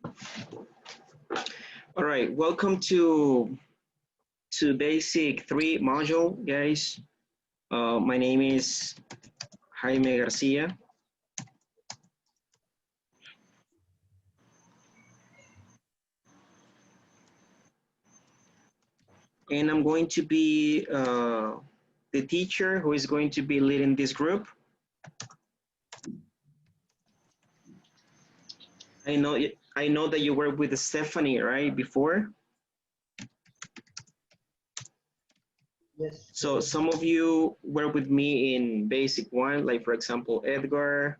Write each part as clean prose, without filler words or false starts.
All right, welcome to Basic 3 module, guys. My name is Jaime Garcia. And I'm going to be the teacher who is going to be leading this group. I know that you were with Stephanie, right, before? Yes. So some of you were with me in basic 1, like for example, Edgar,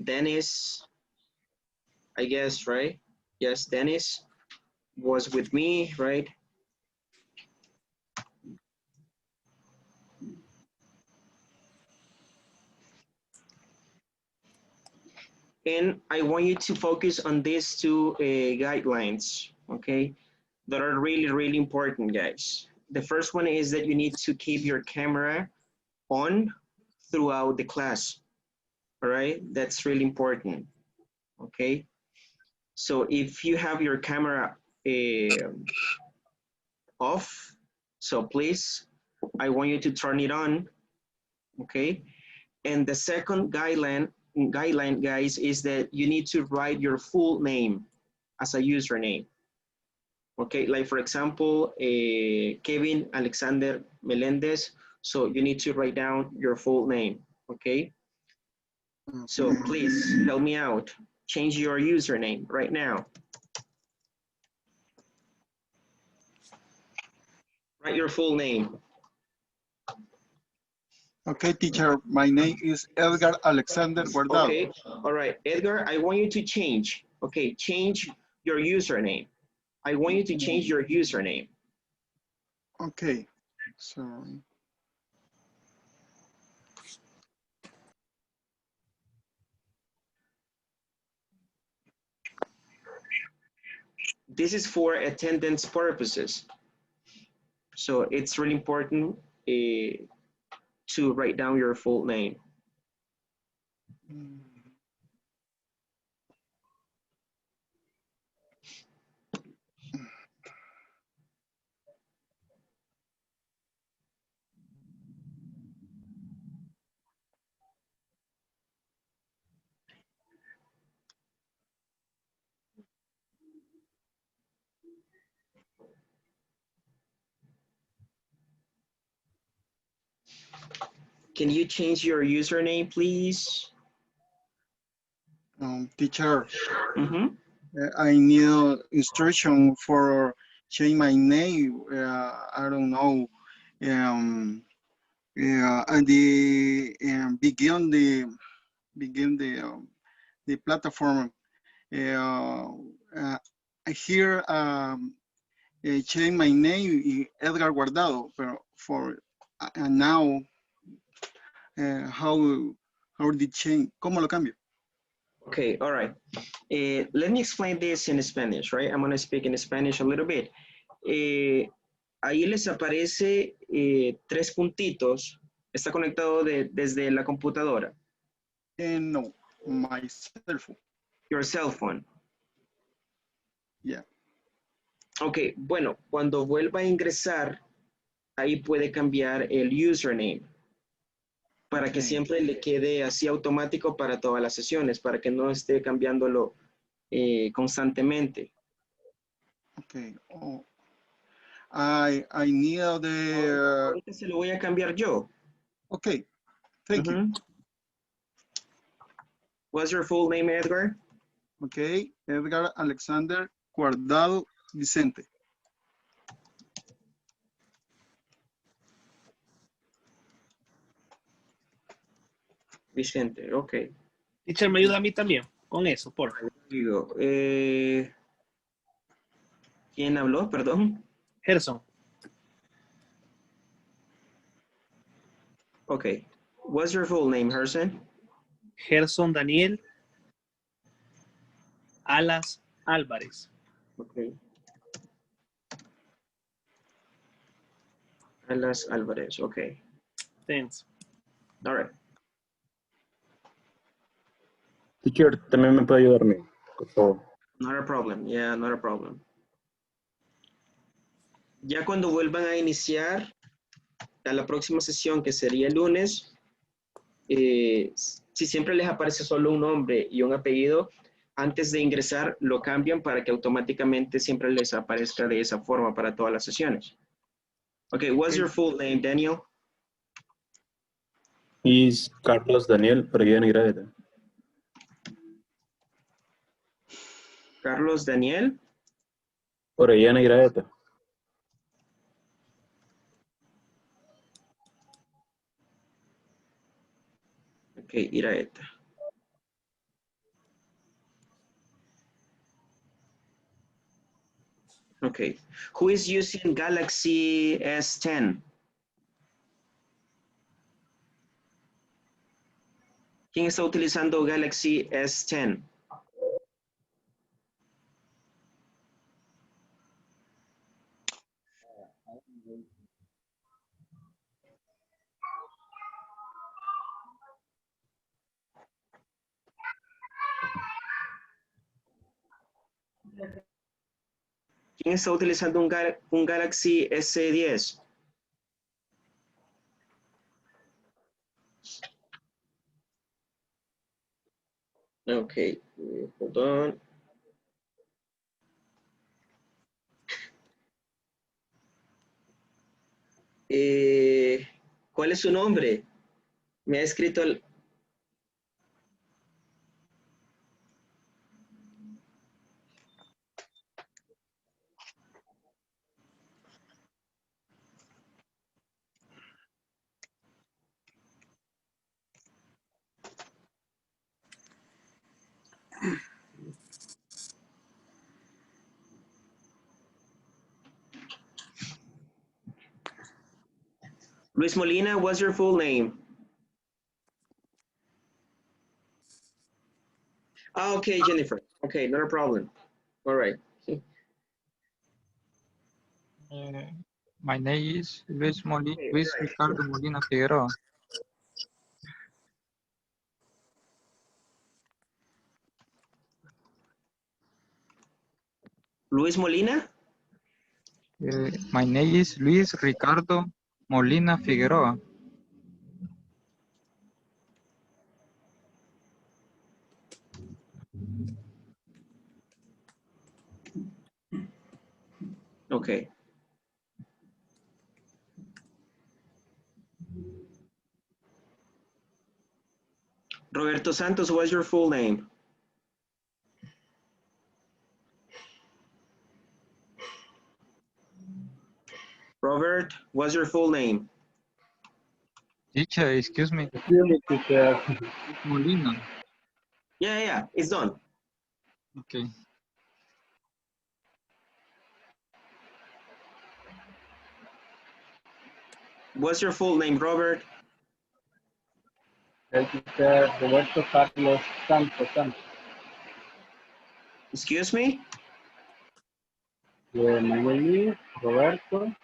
Dennis, I guess, right? Yes, Dennis was with me, right? And I want you to focus on these two guidelines, okay? That are really, really important, guys. The first one is that you need to keep your camera on throughout the class, all right? That's really important, okay? So if you have your camera off, so please, I want you to turn it on, okay? And the second guideline, guys, is that you need to write your full name as a username. Okay, like for example, Kevin Alexander Melendez. So you need to write down your full name, okay? So please help me out. Change your username right now. Write your full name. Okay, teacher, my name is Edgar Alexander Guardado. Okay, all right, Edgar, I want you to change. Okay, change your username. I want you to change your username. Okay, sorry. This is for attendance purposes. So it's really important to write down your full name. Can you change your username, please? Teacher, Mm-hmm. I need instruction for change my name. I don't know. And begin the platform. I hear change my name Edgar Guardado, but for now, how did change? ¿Cómo lo cambio? Okay, all right. Let me explain this in Spanish, right? I'm going to speak in Spanish a little bit. Ahí les aparece 3 puntitos. Está conectado desde la computadora. No, my cell phone. Your cell phone. Yeah. Ok, bueno, cuando vuelva a ingresar, ahí puede cambiar el username para que siempre le quede así automático para todas las sesiones, para que no esté cambiándolo constantemente. Okay. Oh. I need the... Ahorita se lo voy a cambiar yo. Okay, thank you. What's your full name, Edgar? Okay, Edgar Alexander Guardado Vicente. Vicente, ok. Teacher, me ayuda a mí también con eso, por favor. ¿Quién habló? Perdón. Gerson. Okay. What's your full name, Gerson? Gerson Daniel Alas Álvarez. Okay. Alas Álvarez, okay. Thanks. All right. Teacher, también me puede ayudarme, por favor. Not a problem. Yeah, not a problem. Ya cuando vuelvan a iniciar a la próxima sesión, que sería el lunes, si siempre les aparece solo un nombre y un apellido, antes de ingresar lo cambian para que automáticamente siempre les aparezca de esa forma para todas las sesiones. Okay, what's your full name, Daniel? Is Carlos Daniel Orellana y Graveta. Carlos Daniel. Orellana y Graveta. Okay, Iraeta. Okay, who is using Galaxy S10? ¿Quién está utilizando Galaxy S10? ¿Quién está utilizando un Galaxy S10? Okay, hold on. ¿Cuál es su nombre? Me ha escrito el... Luis Molina, what's your full name? Ah, okay, Jennifer. Okay, not a problem. All right. My name is Luis Okay, Luis right. Ricardo Molina Figueroa. Luis Molina? My name is Luis Ricardo Molina Figueroa. Okay. Roberto Santos, what's your full name? Robert, what's your full name? Teacher, excuse me, Molina. Yeah, it's done. Okay. What's your full name, Robert? Roberto Carlos Santos. Excuse me? My name is Roberto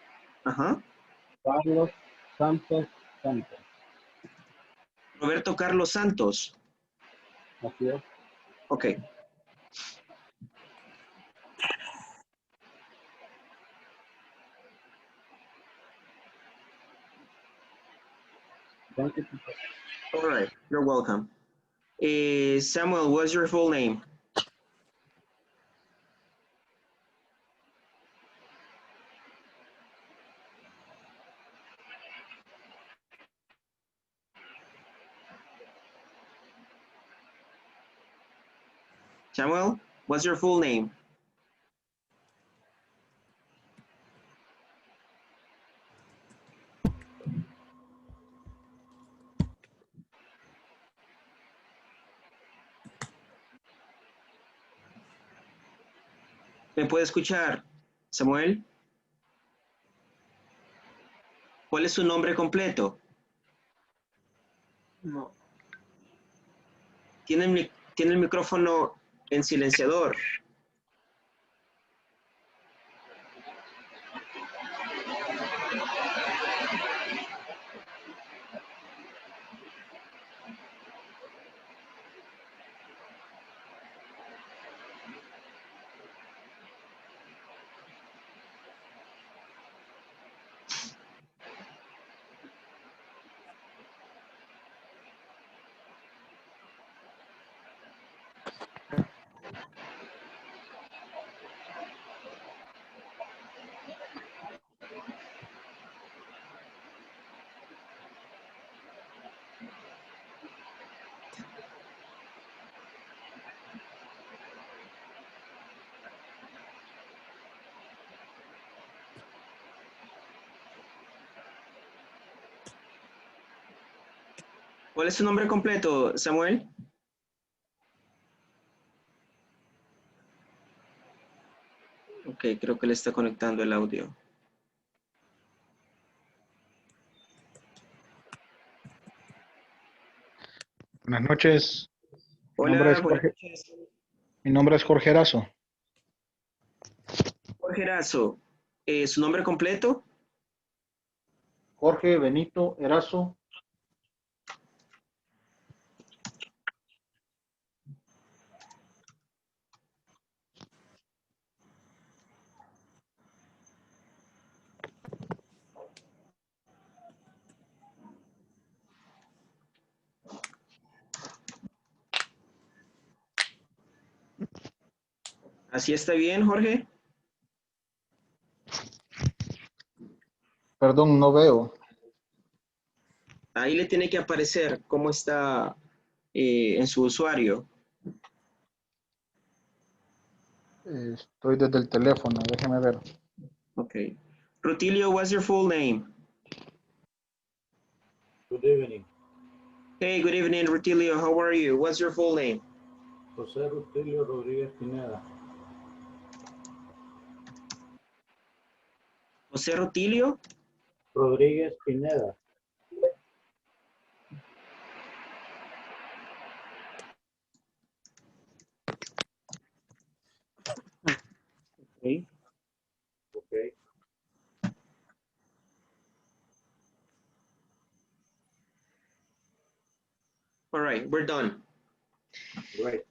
Uh-huh. Carlos Santos. Roberto Carlos Santos. Así es. Okay. Thank you, teacher. All right, you're welcome. Samuel, what's your full name? Samuel, what's your full name? ¿Me puede escuchar, Samuel? ¿Cuál es su nombre completo? No. Tiene el micrófono en silenciador. ¿Cuál es su nombre completo, Samuel? Ok, creo que le está conectando el audio. Buenas noches. Hola, buenas noches. Mi nombre es Jorge Erazo. Jorge Erazo, ¿su nombre completo? Jorge Benito Erazo. ¿Así está bien, Jorge? Perdón, no veo. Ahí le tiene que aparecer cómo está en su usuario. Estoy desde el teléfono, déjeme ver. Okay. Rutilio, what's your full name? Good evening. Hey, good evening, Rutilio. How are you? What's your full name? José Rutilio Rodríguez Pineda. José Rutilio. Rodríguez Pineda. Okay. Okay. All right, we're done. Great.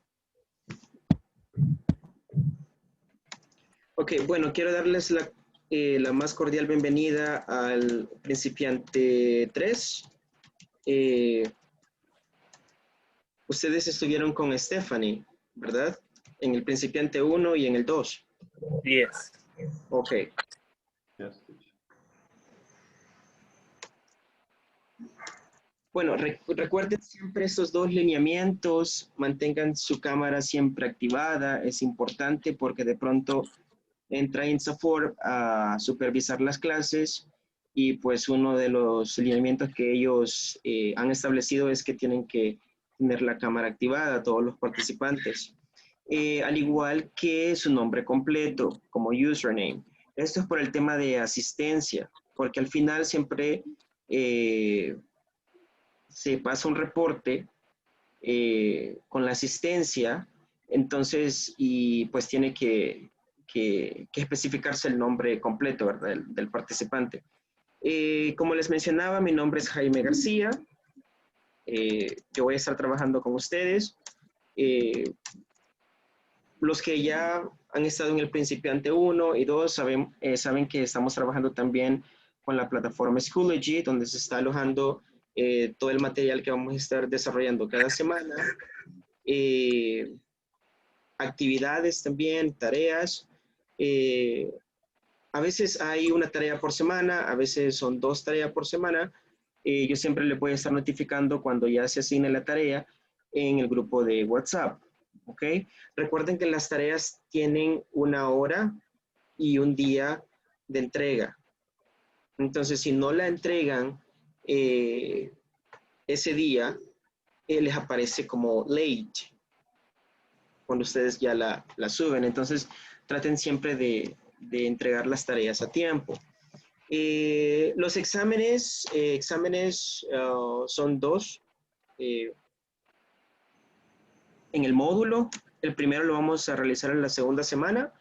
Ok, bueno, quiero darles la más cordial bienvenida al Principiante 3. Ustedes estuvieron con Stephanie, ¿verdad? En el Principiante 1 y en el 2. Yes. Ok. Yes. Bueno, recuerden siempre estos dos lineamientos, mantengan su cámara siempre activada, es importante porque de pronto entra INSAFORP a supervisar las clases y pues uno de los lineamientos que ellos han establecido es que tienen que tener la cámara activada, todos los participantes. Al igual que su nombre completo como username. Esto es por el tema de asistencia, porque al final siempre se pasa un reporte con la asistencia, entonces, y pues tiene que especificarse el nombre completo, ¿verdad? Del participante. Como les mencionaba, mi nombre es Jaime García. Yo voy a estar trabajando con ustedes. Los que ya han estado en el Principiante 1 y 2 saben que estamos trabajando también con la plataforma Schoology, donde se está alojando todo el material que vamos a estar desarrollando cada semana. Actividades también, tareas. A veces hay una tarea por semana, a veces son 2 tareas por semana. Yo siempre le voy a estar notificando cuando ya se asigne la tarea en el grupo de WhatsApp. ¿Ok? Recuerden que las tareas tienen una hora y un día de entrega. Entonces, si no la entregan ese día, les aparece como late cuando ustedes ya la suben. Entonces, traten siempre de entregar las tareas a tiempo. Los exámenes son 2 en el módulo. El primero lo vamos a realizar en la segunda semana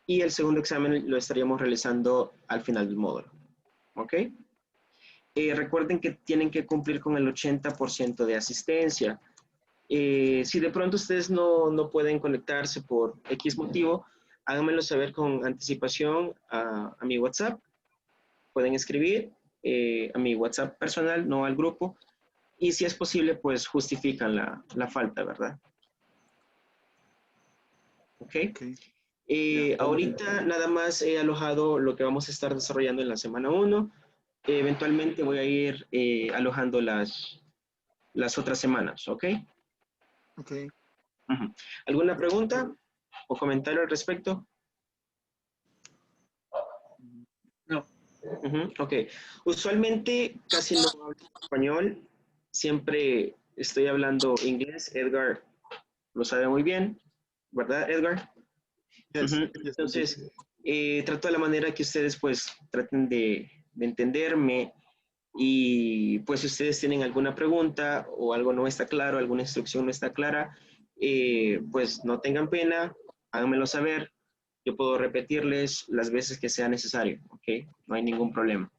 y el segundo examen lo estaríamos realizando al final del módulo. ¿Ok? Recuerden que tienen que cumplir con el 80% de asistencia. Si de pronto ustedes no pueden conectarse por X motivo, háganmelo saber con anticipación a mi WhatsApp. Pueden escribir a mi WhatsApp personal, no al grupo. Y si es posible, pues justifican la falta, ¿verdad? ¿Ok? Ahorita nada más he alojado lo que vamos a estar desarrollando en la semana 1. Eventualmente voy a ir alojando las otras semanas, ¿ok? Ok. ¿Alguna pregunta o comentario al respecto? No. Ok. Usualmente casi no hablo español. siempre estoy hablando inglés. Edgar lo sabe muy bien, ¿verdad, Edgar? Yes, Ujú. yes, Entonces, yes. trato de la manera que ustedes pues traten de entenderme y pues si ustedes tienen alguna pregunta o algo no está claro, alguna instrucción no está clara, pues no tengan pena, háganmelo saber. Yo puedo repetirles las veces que sea necesario, ¿ok? No hay ningún problema.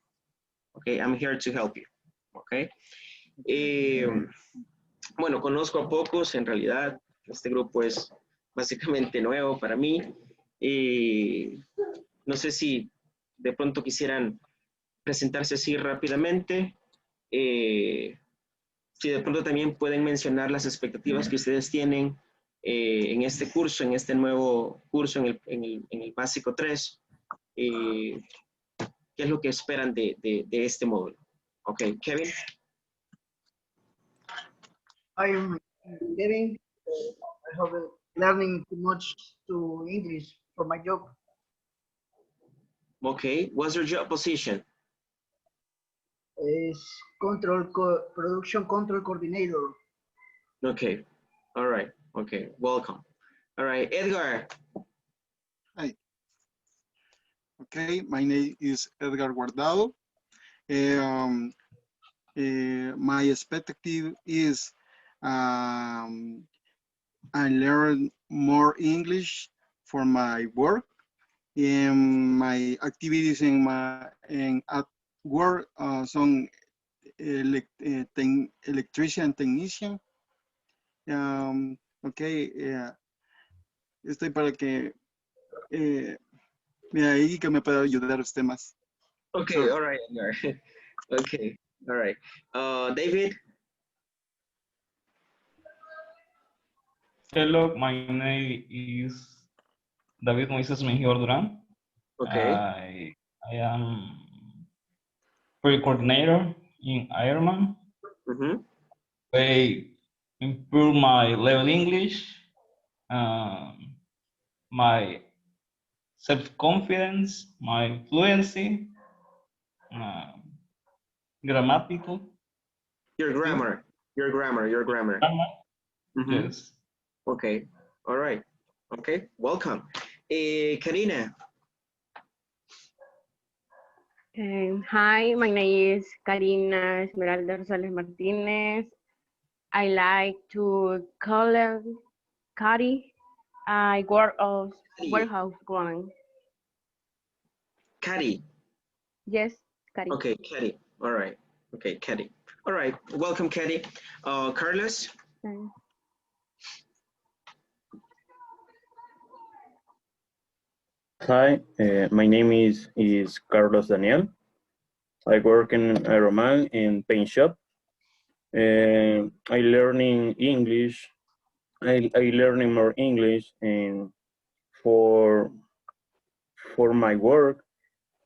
¿Ok? I'm here to help you. ¿Ok? Eh, bueno, conozco a pocos en realidad. Este grupo es básicamente nuevo para mí. No sé si de pronto quisieran presentarse así rápidamente. Si de pronto también pueden mencionar las expectativas que ustedes tienen en este curso, en este nuevo curso, en el básico 3. ¿Qué es lo que esperan de este módulo? Ok, Kevin. I'm Kevin. I have learning too much to English for my job. Okay, what's your job position? Is production control coordinator. Okay, all right, okay, welcome. All right, Edgar. Hi. Okay, my name is Edgar Guardado. My expectative is I learn more English for my work and my activities at work son electrician technician. Okay, estoy para que ahí que me pueda ayudar usted más. Okay, Sorry. all right, Edgar. Okay, all right. David. Hello, my name is David Moises Mejor Duran. Okay. I am pre-coordinator in Ironman. Mm-hmm. I improve my level English, my self-confidence, my fluency, grammatical. Your grammar. Your grammar. Mm-hmm. Yes. Okay, all right. Okay, welcome. Karina. Hi, my name is Karina Esmeralda Rosales Martinez. I like to color Cari. I work of warehouse one. Kari. Yes, Cari. Okay, Kari. All right. Okay, Kari. All right. Welcome, Kari. Carlos. Hi, my name is Carlos Daniel. I work in Ironman in paint shop. I learning English. I learning more English and for my work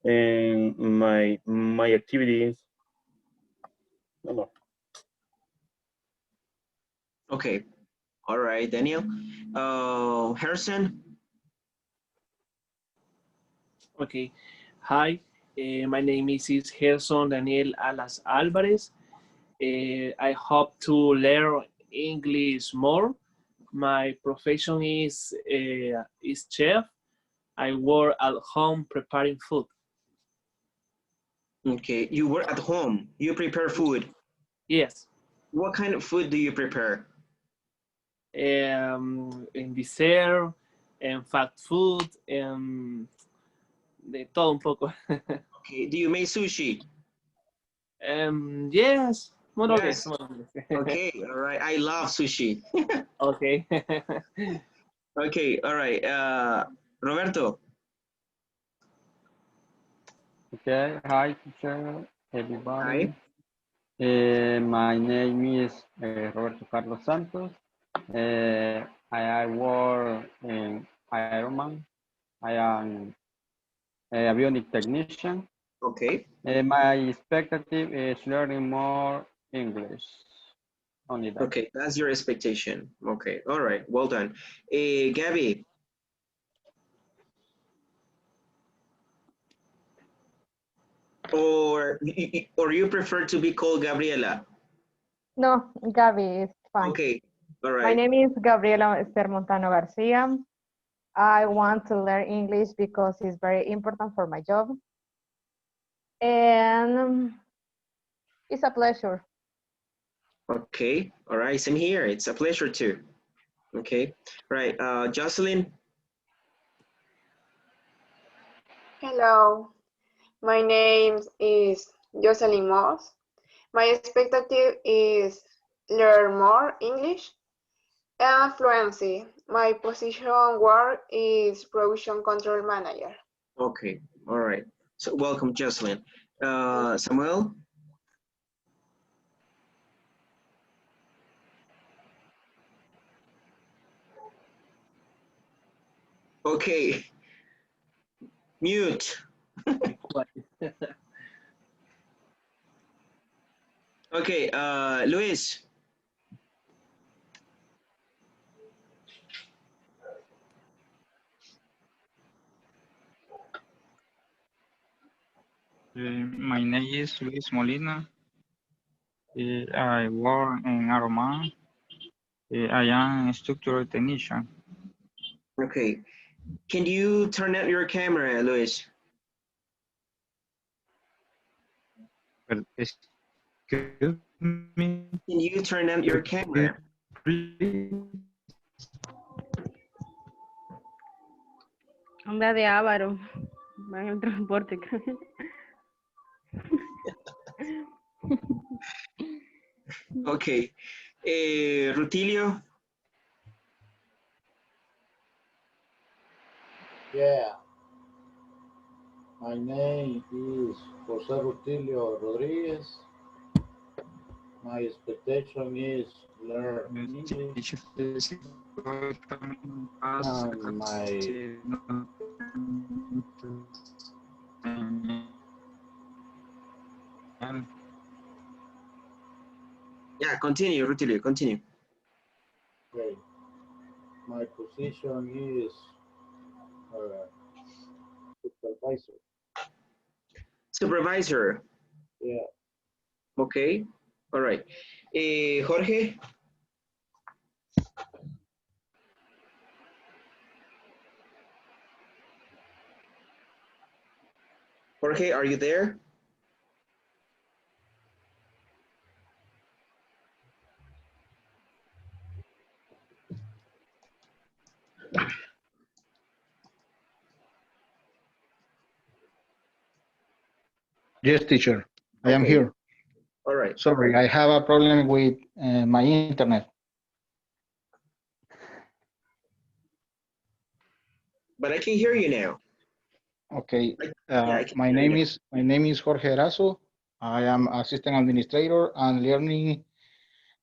and my activities. No more. Okay. All right, Daniel. Harrison. Okay. Hi, my name is Gerson Daniel Alas Alvarez. I hope to learn English more. My profession is chef. I work at home preparing food. Okay, you work at home. You prepare food. Yes. What kind of food do you prepare? En dessert, en fast food, de todo un poco. Okay, do you make sushi? Yes, more or Yes. less. Okay, all right. I love sushi. Okay. Okay, all right. Roberto. Okay, hi teacher, everybody. Hi. My name is Roberto Carlos Santos. I work in Ironman. I am a avionic technician. Okay. My expectative is learning more English. Only that. Okay, that's your expectation. Okay, all right, well done. Gabby. Or you prefer to be called Gabriela? No, Gabi is fine. Okay, all My right. name is Gabriela Esther Montano Garcia. I want to learn English because it's very important for my job. And it's a pleasure. Okay, all right, same here. It's a pleasure too. Okay, right. Jocelyn, Hello, my name is Jocelyn Moss. My expectative is learn more English and fluency. My position work is production control manager. okay, all right. So welcome, Jocelyn. Samuel, okay, mute. Okay, Luis, My name is Luis Molina. I work in Aroma. I am a structural technician. okay. Can you turn on your camera, Luis? Well, excuse me, Can you turn on your camera? please. Anda de avaro. Va en el transporte. Okay. Rutilio, Yeah. My name is Jose Rutilio Rodriguez. My expectation is learn English. And yeah, continue, Rutilio, continue. okay, my position is supervisor. Supervisor, Yeah. okay, all right. Jorge, Jorge, are you there? Yes, teacher. I am Okay. here. All right. Sorry, I have a problem with my internet. But I can hear you now. Okay. Yeah, I can My hear you name is Jorge Erazo. I am assistant administrator and learning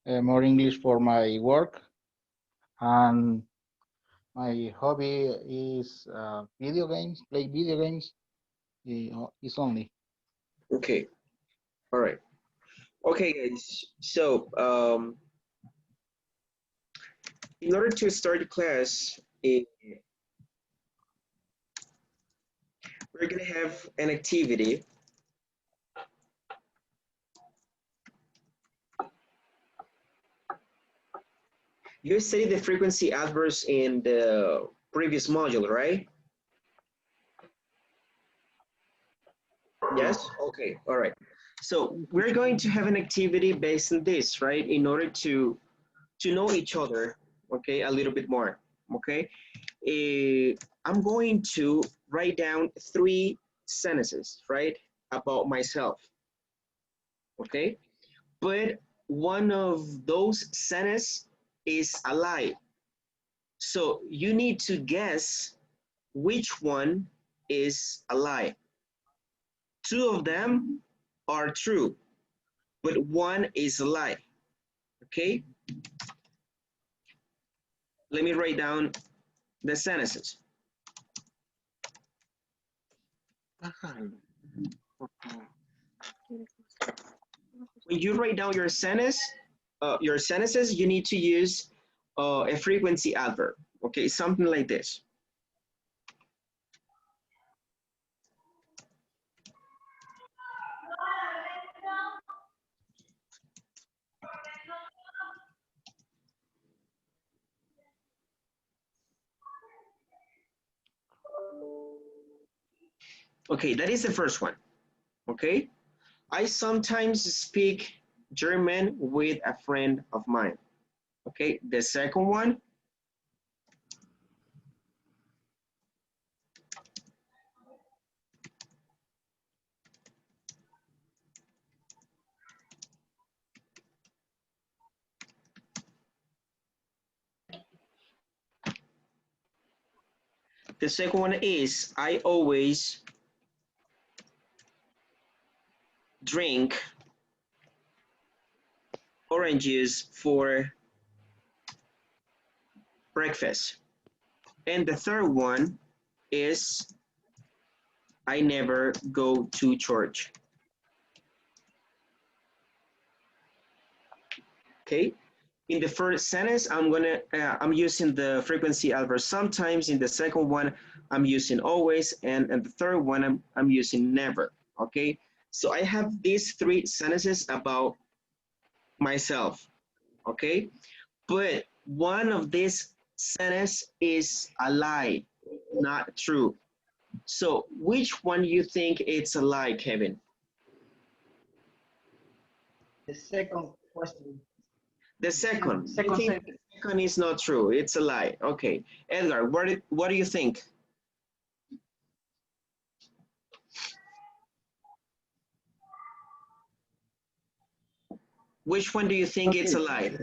more English for my work. And my hobby is video games, play video games. It's only. Okay. All right. Okay, guys. So, in order to start the class, we're gonna have an activity. You studied the frequency adverbs in the previous module, right? Yes? Okay, all right. So we're going to have an activity based on this, right? In order to know each other, okay, a little bit more, okay? I'm going to write down 3 sentences, right, about myself, okay? But one of those sentences is a lie. So you need to guess which one is a lie. 2 of them are true, but 1 is a lie, okay? Let me write down the sentences. When you write down your sentences, you need to use a frequency adverb, okay? Something like this. Okay, that is the first one. Okay, I sometimes speak German with a friend of mine. Okay, the second one. The second one is I always drink orange juice for breakfast. And the third one is I never go to church. Okay. In the first sentence, I'm using the frequency adverb sometimes. In the second one, I'm using always, and the third one, I'm using never. Okay. So I have these three sentences about myself. Okay. But one of these sentences is a lie, not true. So which one you think it's a lie, Kevin? The second question. The second. Second You think sentence. the second is not true. It's a lie. Okay. Edgar, what do you think? Which one do you think it's a lie?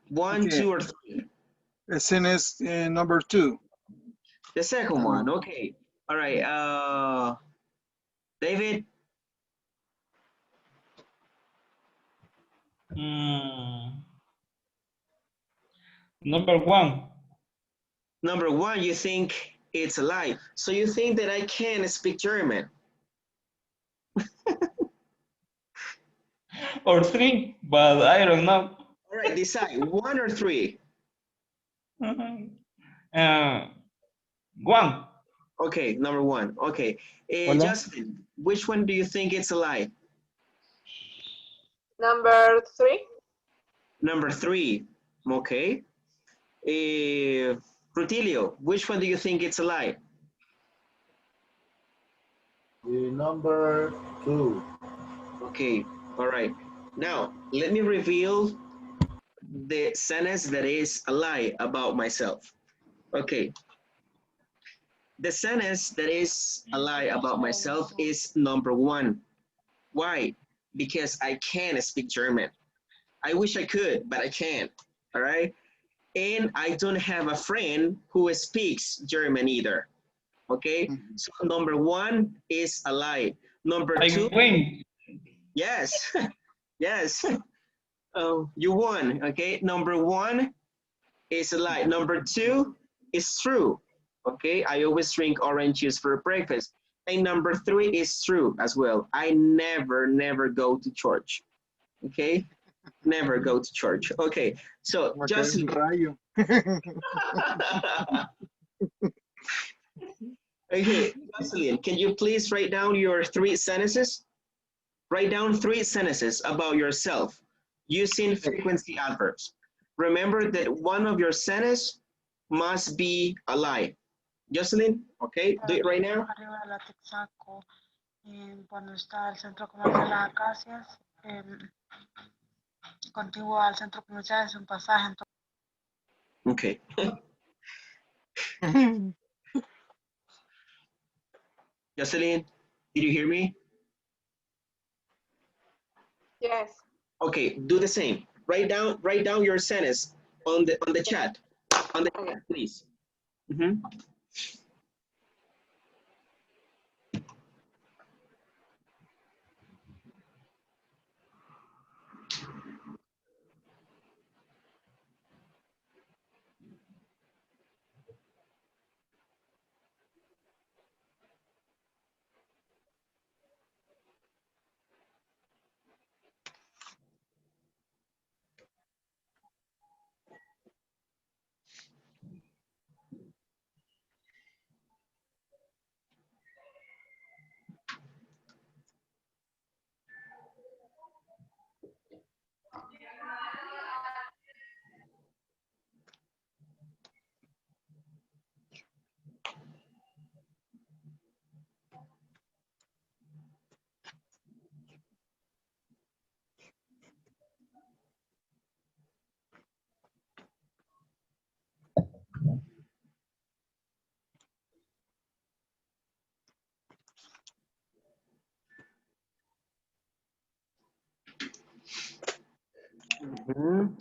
One, Okay. two, or three? Sentence number 2. The second one. Okay. All right. David? Number one. Number one, you think it's a lie. So you think that I can speak German? Or three, but I don't know. All right, decide. One or three? One. Okay, number one. Okay. Hola. Justin, which one do you think it's a lie? Number 3. Number three. Okay. Rutilio, which one do you think it's a lie? The number 2. Okay, all right. Now, let me reveal the sentence that is a lie about myself. Okay. The sentence that is a lie about myself is number one. Why? Because I can't speak German. I wish I could, but I can't. All right. And I don't have a friend who speaks German either. Okay. So number one is a lie. Number two. Win. Yes. Yes. Oh, you won. Okay. Number one is a lie. Number two is true. Okay. I always drink orange juice for breakfast. And number three is true as well. I never go to church. Okay. Never go to church. Okay. So just okay, Jocelyn, can you please write down your three sentences? Write down three sentences about yourself using frequency adverbs. Remember that one of your sentences must be a lie. Jocelyn, okay, do it right now. Arriba de la Texaco, cuando está el centro comercial Las Acacias, contiguo al centro comercial es un pasaje. Okay. Jocelyn, did you hear me? Yes. Okay, do the same. Write down your sentence on the chat. On the chat, please.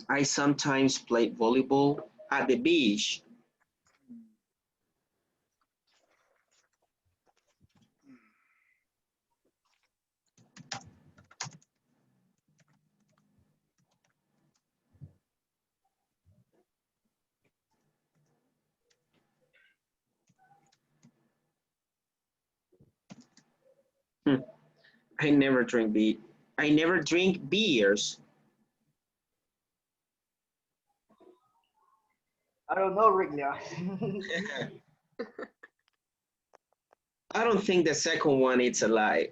I sometimes play volleyball at the beach. I never drink beers. I don't know, really. I don't think the second one it's a lie.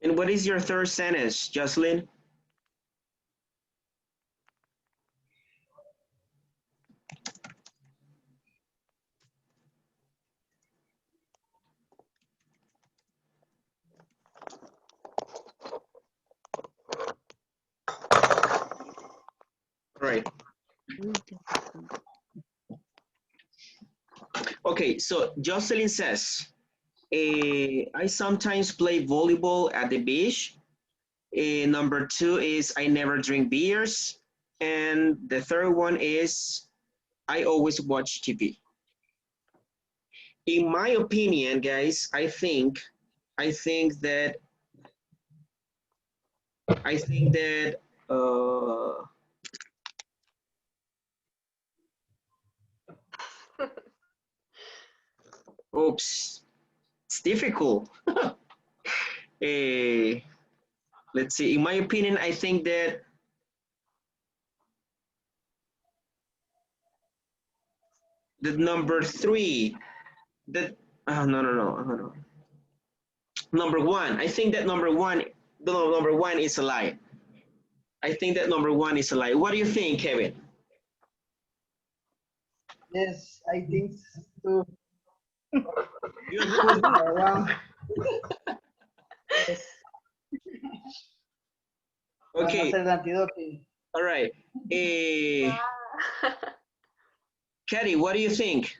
And what is your third sentence, Jocelyn? Right. Okay, so Jocelyn says, I sometimes play volleyball at the beach. Number two is I never drink beers. And the third one is I always watch TV. In my opinion, guys, I think that oops, it's difficult. Let's see. In my opinion, I think that the number three, that no. Number one, I think that number one is a lie. I think that number one is a lie. What do you think, Kevin? Yes, I think so. You agree with me? Wrong. Yes. Okay. Vamos a hacer el antídoto. All right. Katie, what do you think?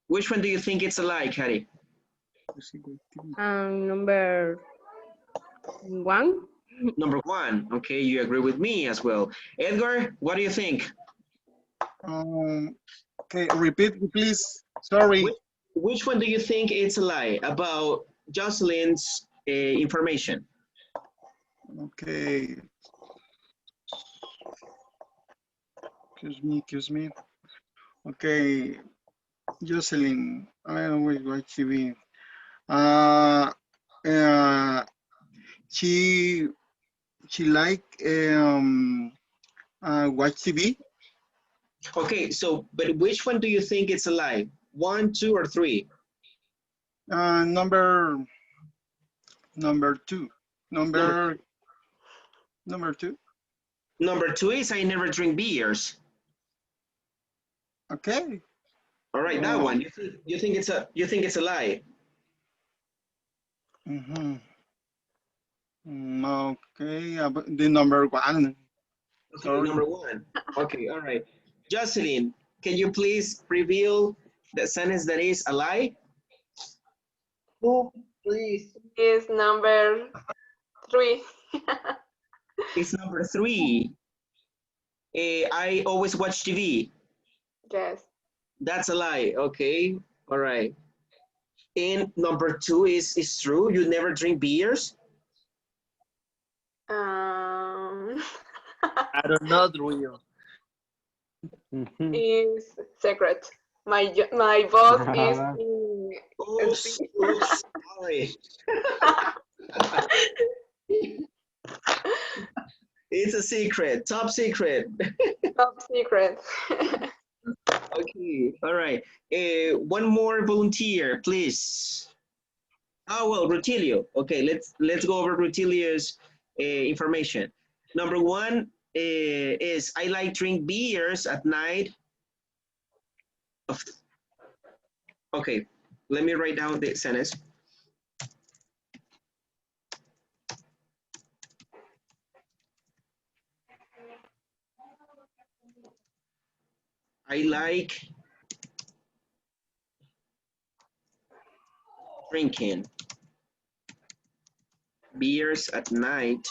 Which one do you think it's a lie, Katie? Number one. Number one. Okay, you agree with me as well. Edgar, what do you think? Okay, repeat, please. Sorry. Which one do you think it's a lie about Jocelyn's information? Okay. Excuse me. Okay, Jocelyn, I always watch TV. She like watch TV. Okay, so but which one do you think it's a lie? 1, 2, or 3? Number two. Number two. Number 2 is I never drink beers. Okay. All right, that one. You think it's a lie? Okay, the number one. Okay, number one. Okay, all right. Jocelyn, can you please reveal the sentence that is a lie? Who, please? Is number 3. It's number 3. I always watch TV. Yes. That's a lie. Okay, all right. And number 2 is true. You never drink beers. I don't know, Rio. Is secret. My boss is Oops, sorry. It's a secret, top secret. Top secret. Okay, all right. One more volunteer, please. Oh, well, Rutilio. Okay, let's go over Rutilio's information. Number 1 is I like drink beers at night. Okay, let me write down the sentence. I like drinking beers at night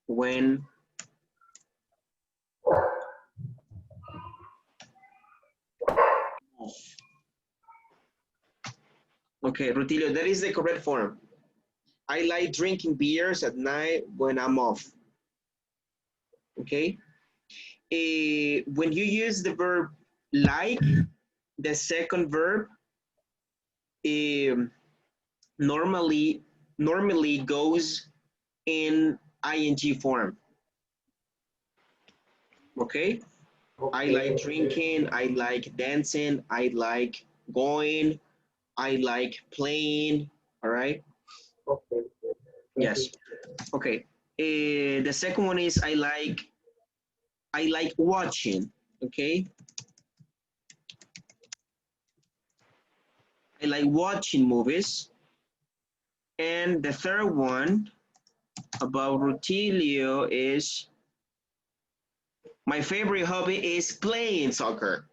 when okay, Rutilio, that is the correct form. I like drinking beers at night when I'm off. Okay. When you use the verb like, the second verb normally goes in ing form. Okay. I like drinking. I like dancing. I like going. I like playing. All right. Okay. Yes. Okay. The second one is I like watching. Okay. I like watching movies. And the third one about Rutilio is my favorite hobby is playing soccer.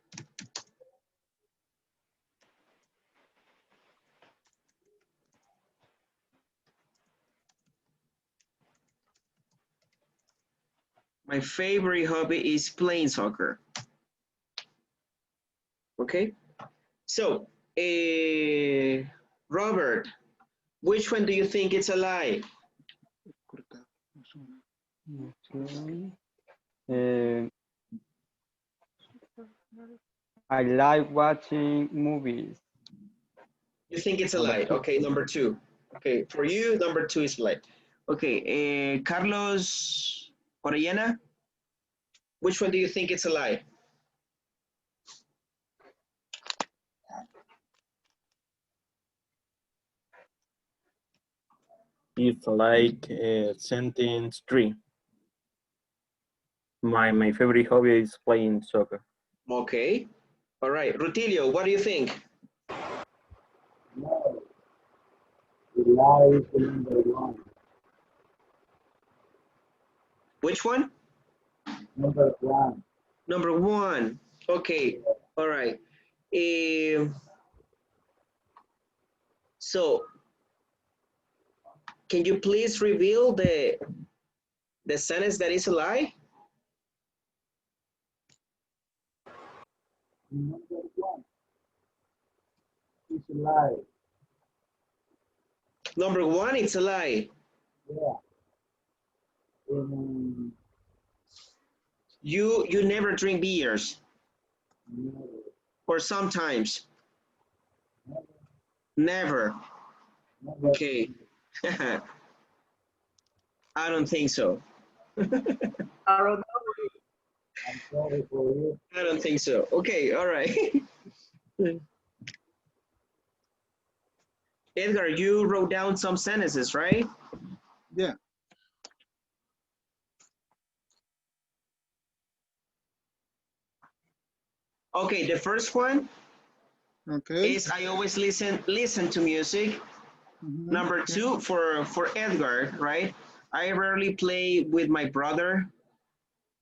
My favorite hobby is playing soccer. Okay, so Robert, which one do you think it's a lie? Okay. I like watching movies. You think it's a lie? Okay, number two. Okay, for you, number two is lie. Okay, Carlos Orellana, which one do you think it's a lie? It's like sentence 3. My favorite hobby is playing soccer. Okay. All right. Rutilio, what do you think? No. The lie is the number one. Which one? Number one. Number one. Okay. All right. So, can you please reveal the sentence that is a lie? Number one. It's a lie. Number one, it's a lie. Yeah. You never drink beers. Never. Or sometimes. Never. Never. Okay. I don't think so. I don't know. I'm sorry for you. I don't think so. Okay, all right. Edgar, you wrote down some sentences, right? Yeah. Okay, the first one Okay. is I always listen to music. Number two, for Edgar, right? I rarely play with my brother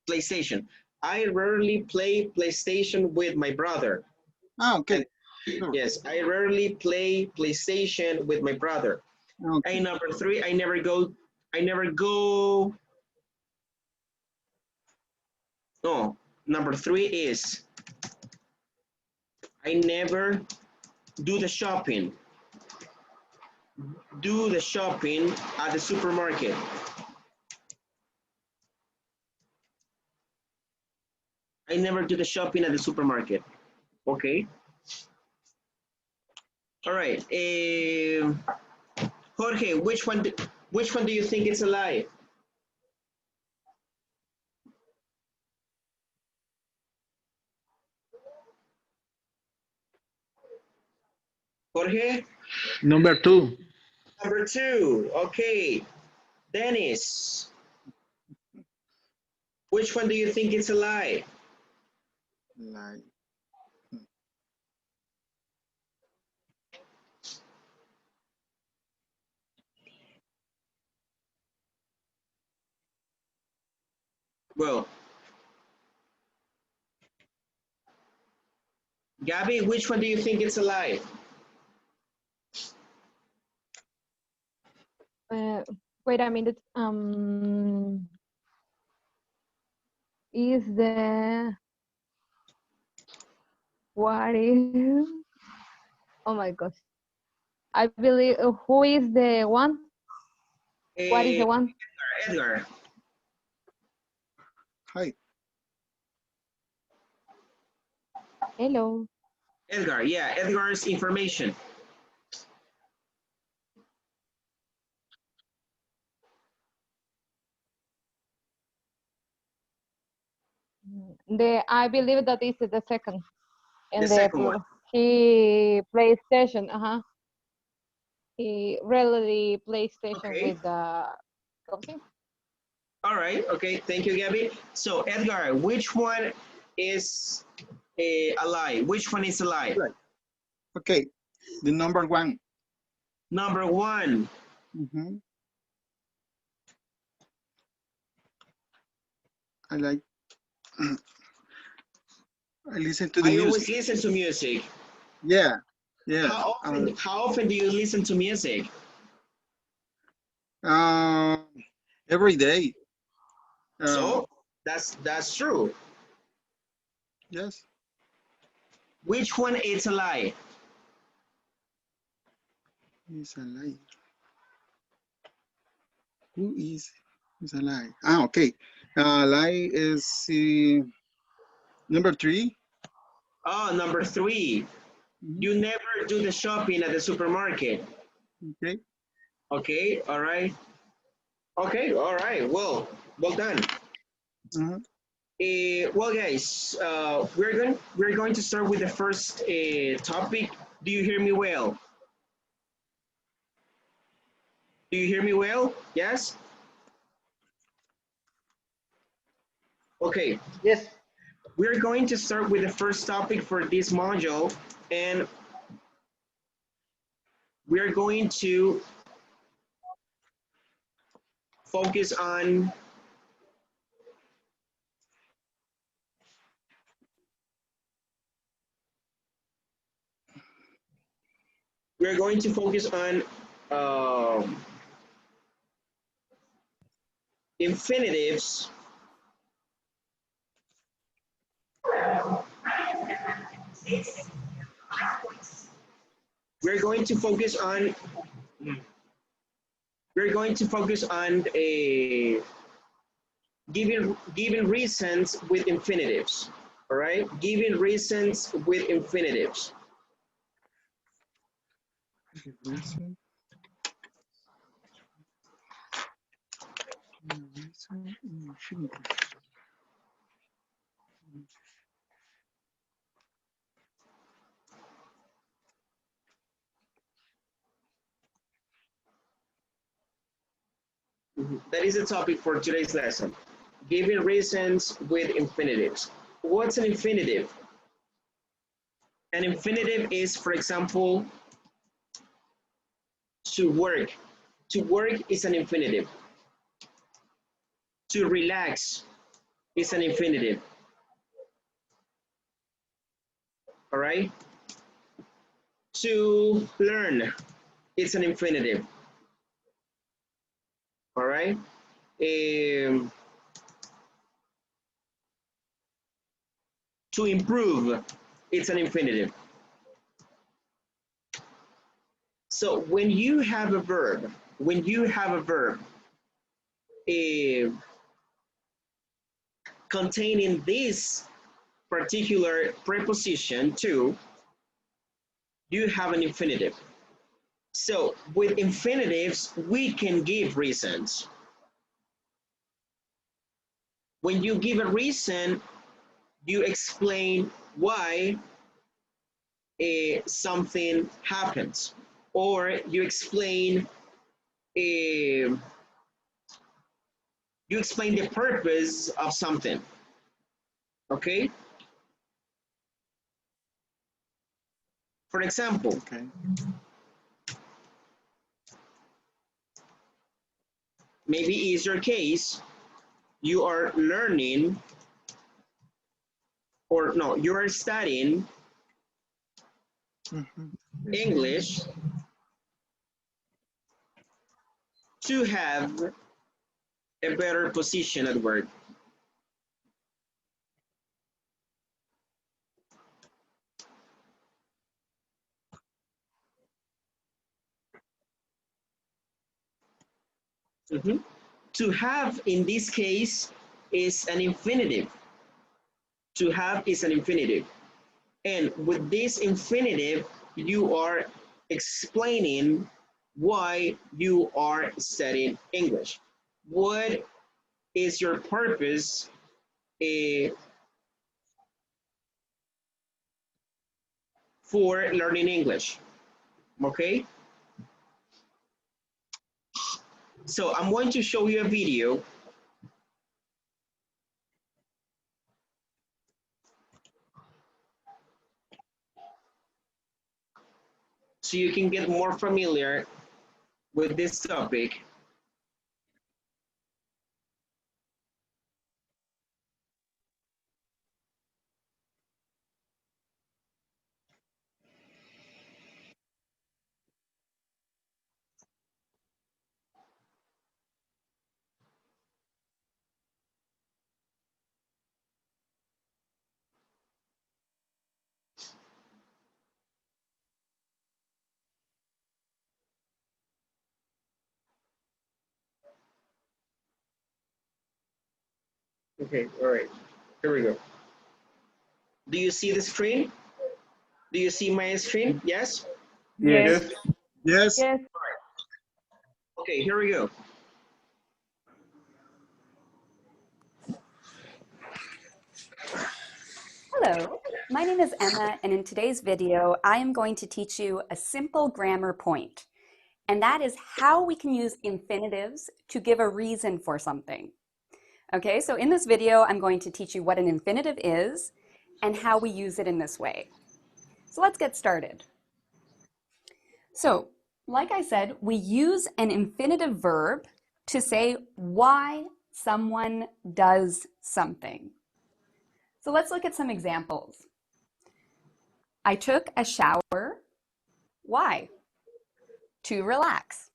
PlayStation. I rarely play PlayStation with my brother. Ah, okay. Yes, I rarely play PlayStation with my brother. Okay. And number three, I never go. No, number three is I never do the shopping. Do the shopping at the supermarket. I never do the shopping at the supermarket. Okay. All right. Jorge, which one do you think is a lie? Jorge? Number 2. Number two. Okay. Dennis. Which one do you think is a lie? Lie. Well, Gabby, which one do you think it's a lie? Wait a minute. Is the what is? Oh my gosh. I believe who is the one? What is the one? Edgar. Hi. Hello. Edgar, yeah, Edgar's information. I believe that is the second. And The second one. he PlayStation. He really PlayStation Okay. with the. All right. Okay. Thank you, Gabby. So, Edgar, which one is a lie? Which one is a lie? Okay. The number one. Number one. Mm-hmm. I like. I listen to the I music. always listen to music. Yeah. Yeah. How often do you listen to music? Every day. So that's true. Yes. Which one is a lie? It's a lie. Who is a lie? Ah, okay. Lie is number three. Oh, number three. You never do the shopping at the supermarket. Okay. Okay. All right. Okay. All right. Well done. Well, guys, we're going to start with the first topic. Do you hear me well? Do you hear me well? Yes? Okay. Yes. We're going to start with the first topic for this module, and we're going to focus on infinitives. We're going to focus on giving reasons with infinitives. All right, giving reasons with infinitives. That is the topic for today's lesson. Giving reasons with infinitives. What's an infinitive? An infinitive is, for example, to work. To work is an infinitive. To relax is an infinitive. All right? To learn, it's an infinitive. All right? To improve, it's an infinitive. So when you have a verb, containing this particular preposition to, you have an infinitive. So with infinitives, we can give reasons. When you give a reason, you explain why something happens, or you explain the purpose of something. Okay? For example, maybe is your case, you are learning, or no, you are studying English to have a better position at work. To have in this case is an infinitive. To have is an infinitive. And with this infinitive, you are explaining why you are studying English. What is your purpose for learning English? Okay? So I'm going to show you a video. So you can get more familiar with this topic. Okay, all right, here we go. Do you see the screen? Do you see my screen? Yes? Yes. Yes. Yes. Okay, here we go. Hello, my name is Emma, and in today's video, I am going to teach you a simple grammar point, and that is how we can use infinitives to give a reason for something. Okay, so in this video, I'm going to teach you what an infinitive is and how we use it in this way. So let's get started. So, like I said, we use an infinitive verb to say why someone does something. So let's look at some examples. I took a shower. Why? To relax.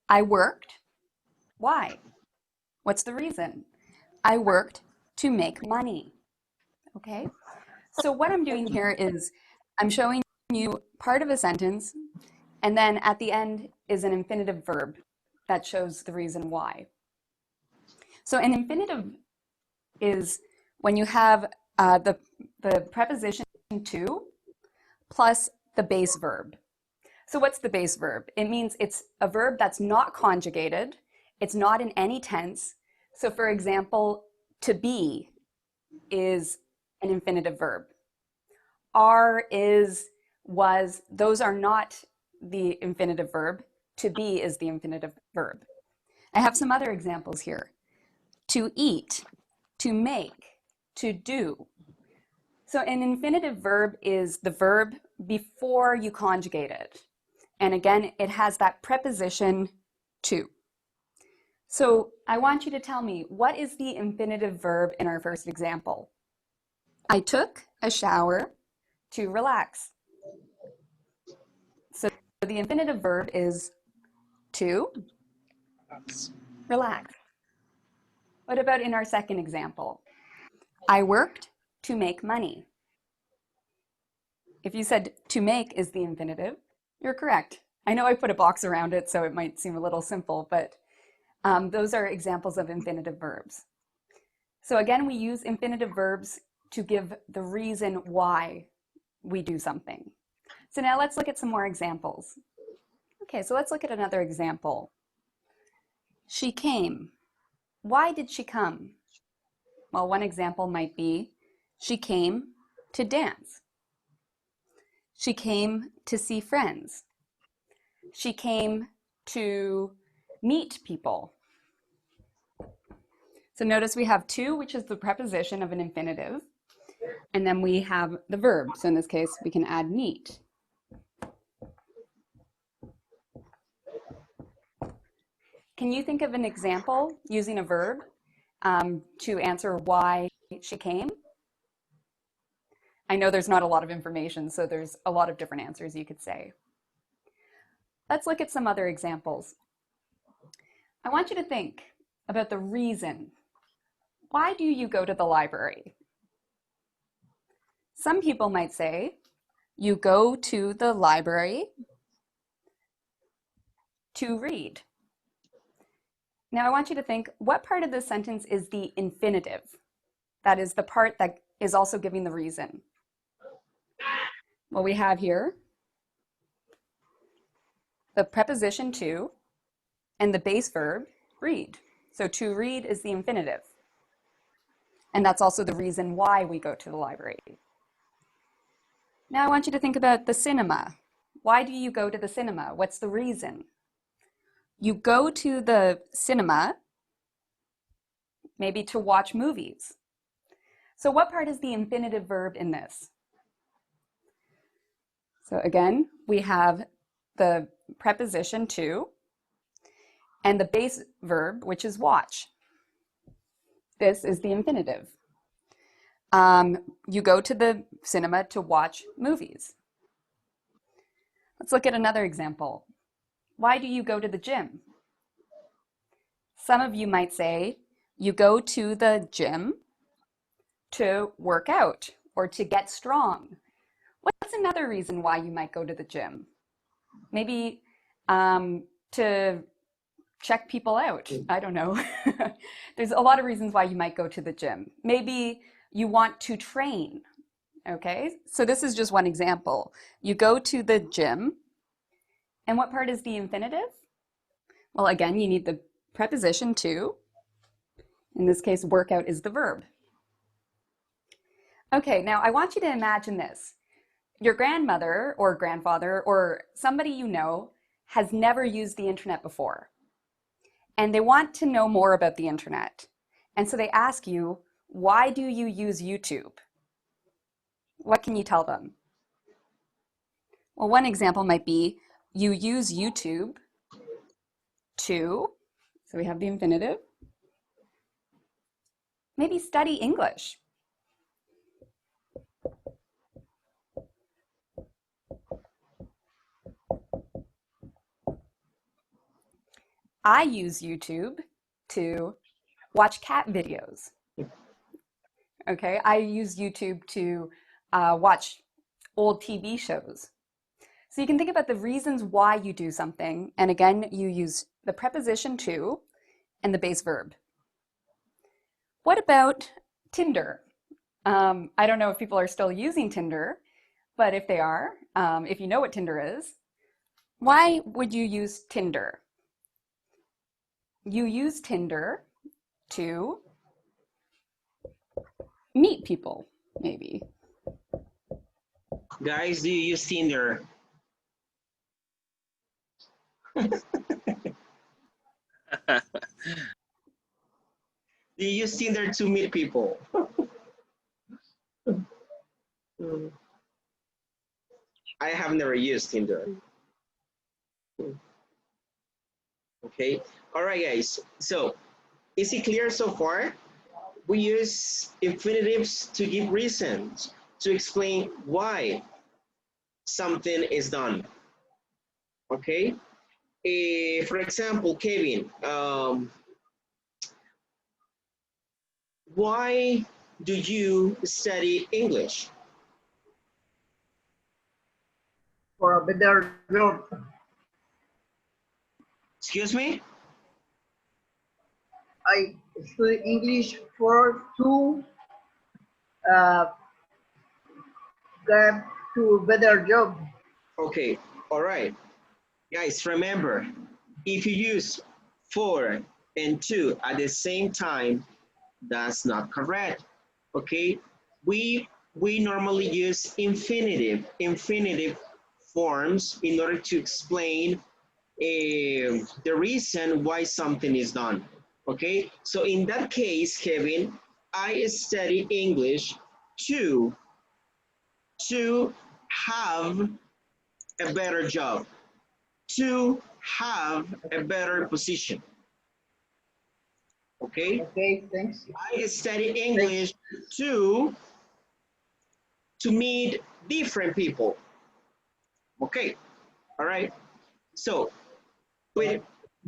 I worked. Why? What's the reason? I worked to make money. Okay? So what I'm doing here is I'm showing you part of a sentence, and then at the end is an infinitive verb that shows the reason why. So an infinitive is when you have the preposition to plus the base verb. So what's the base verb? It means it's a verb that's not conjugated. It's not in any tense. So for example, to be is an infinitive verb. Are, is, was, those are not the infinitive verb. To be is the infinitive verb. I have some other examples here. To eat, to make, to do. So an infinitive verb is the verb before you conjugate it. And again, it has that preposition to. So I want you to tell me, what is the infinitive verb in our first example? I took a shower to relax. So the infinitive verb is to relax. What about in our second example? I worked to make money. If you said to make is the infinitive, you're correct. I know I put a box around it, so it might seem a little simple, but those are examples of infinitive verbs. So again, we use infinitive verbs to give the reason why we do something. So now let's look at some more examples. Okay, so let's look at another example. She came. Why did she come? Well, one example might be, she came to dance. She came to see friends. She came to meet people. So notice we have to, which is the preposition of an infinitive, and then we have the verb. So in this case, we can add meet. Can you think of an example using a verb to answer why she came? I know there's not a lot of information, so there's a lot of different answers you could say. Let's look at some other examples. I want you to think about the reason. Why do you go to the library? Some people might say, you go to the library to read. Now I want you to think, what part of this sentence is the infinitive? That is the part that is also giving the reason. Well, we have here the preposition to and the base verb, read. So to read is the infinitive. And that's also the reason why we go to the library. Now I want you to think about the cinema. Why do you go to the cinema? What's the reason? You go to the cinema maybe to watch movies. So what part is the infinitive verb in this? So again, we have the preposition to and the base verb, which is watch. This is the infinitive. You go to the cinema to watch movies. Let's look at another example. Why do you go to the gym? Some of you might say, you go to the gym to work out or to get strong. What's another reason why you might go to the gym? Maybe to check people out. I don't know. There's a lot of reasons why you might go to the gym. Maybe you want to train. Okay, so this is just one example. You go to the gym, and what part is the infinitive? Well, again, you need the preposition to. In this case, workout is the verb. Okay, now I want you to imagine this. Your grandmother or grandfather or somebody you know has never used the internet before, and they want to know more about the internet. And so they ask you, why do you use YouTube? What can you tell them? Well, one example might be, you use YouTube to, so we have the infinitive, maybe study English. I use YouTube to watch cat videos. Okay, I use YouTube to watch old TV shows. So you can think about the reasons why you do something, and again, you use the preposition to and the base verb. What about Tinder? I don't know if people are still using Tinder, but if they are, if you know what Tinder is, why would you use Tinder? You use Tinder to meet people, maybe. Guys, do you use Tinder? Do you use Tinder to meet people? I have never used Tinder. Okay, all right, guys. So, is it clear so far? We use infinitives to give reasons, to explain why something is done. Okay? For example, Kevin, why do you study English? For a better job. Excuse me? I study English to get to a better job. Okay, all right. Guys, remember, if you use for and to at the same time, that's not correct. Okay, we normally use infinitive forms in order to explain the reason why something is done. Okay, so in that case, Kevin, I study English to have a better job, to have a better position. Okay? Okay, thanks. I study English to meet different people. Okay, all right. So,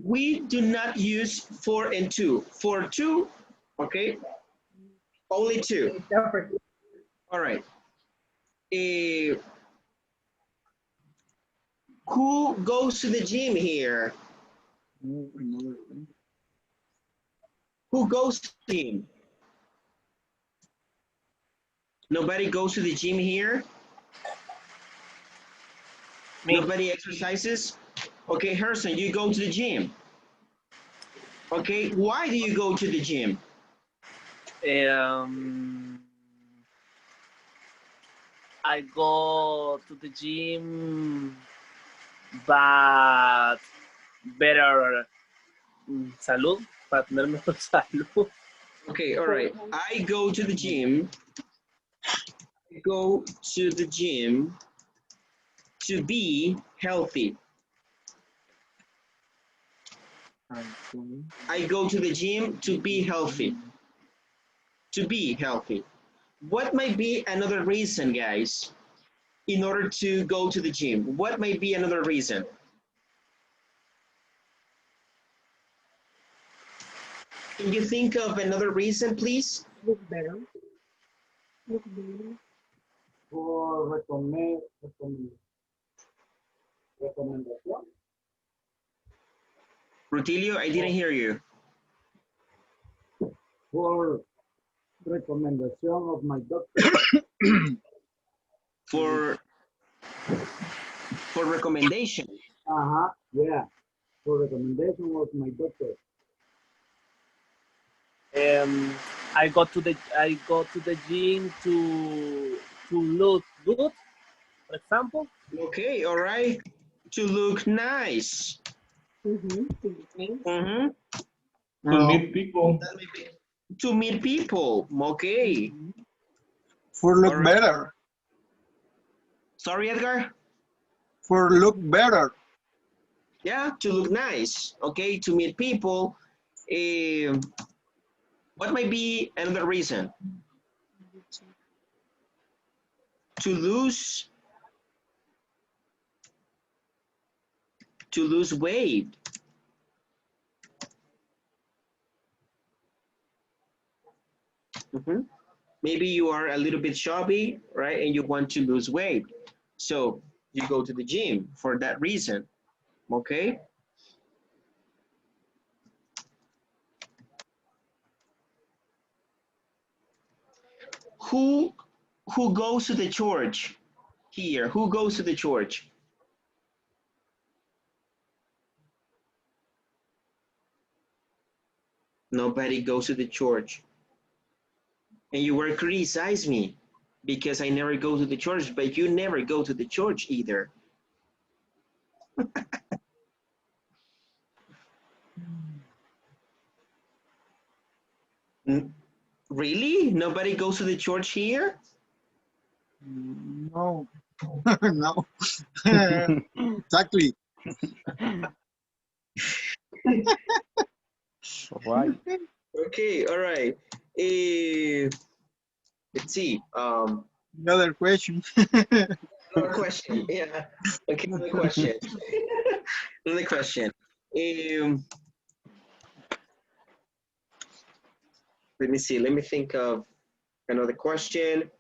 we do not use for and to. For two, okay, only two. All right. Who goes to the gym here? Who goes to the gym? Nobody goes to the gym here? Nobody exercises? Okay, Harrison, you go to the gym. Okay, why do you go to the gym? I go to the gym, but better salud, para tener mejor salud. Okay, all right. I go to the gym. I go to the gym to be healthy. I go to the gym to be healthy. To be healthy. What might be another reason, guys, in order to go to the gym? What might be another reason? Can you think of another reason, please? Look better. Look better. For recommendation. Rutilio, I didn't hear you. For recommendation of my doctor. For recommendation. Yeah. For recommendation of my doctor. I go to the gym to look good, for example. Okay, all right. To look nice. To No. meet people. To meet people. Okay. For look All right. better. Sorry, Edgar? For look better. Yeah, to look nice. Okay, to meet people. What might be another reason? To lose weight. Maybe you are a little bit chubby, right? And you want to lose weight. So you go to the gym for that reason. Okay? Who goes to the church here? Who goes to the church? Nobody goes to the church. And you were criticizing me because I never go to the church, but you never go to the church either. Really? Nobody goes to the church here? No. No. Exactly. Right. Okay, all right. Let's see. Another question. Another question. Yeah. Okay, another question. Another question. Let me see. Let me think of another question.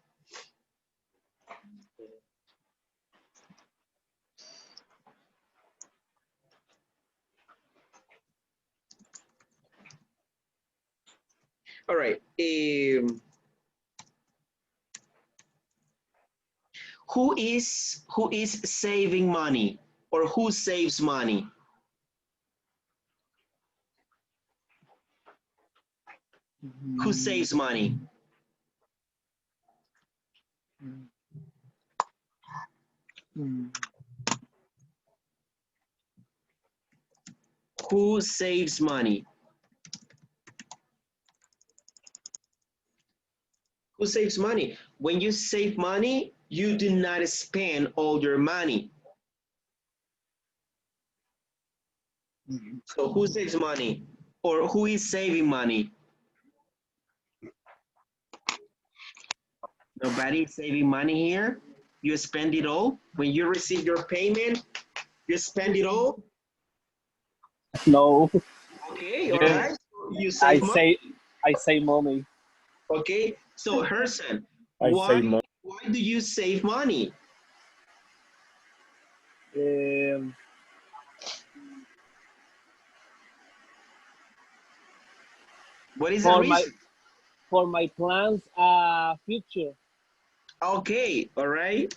All right. Who is saving money, or who saves money? Who saves money? Who saves money? Who saves money? When you save money, you do not spend all your money. So who saves money? or who is saving money? Nobody is saving money here. You spend it all. When you receive your payment, you spend it all. No. Okay, all Yes. right. You save money. I say money. Okay, so Herson, I why save money. do you save money? What is the reason? For my plans future. Okay, all right.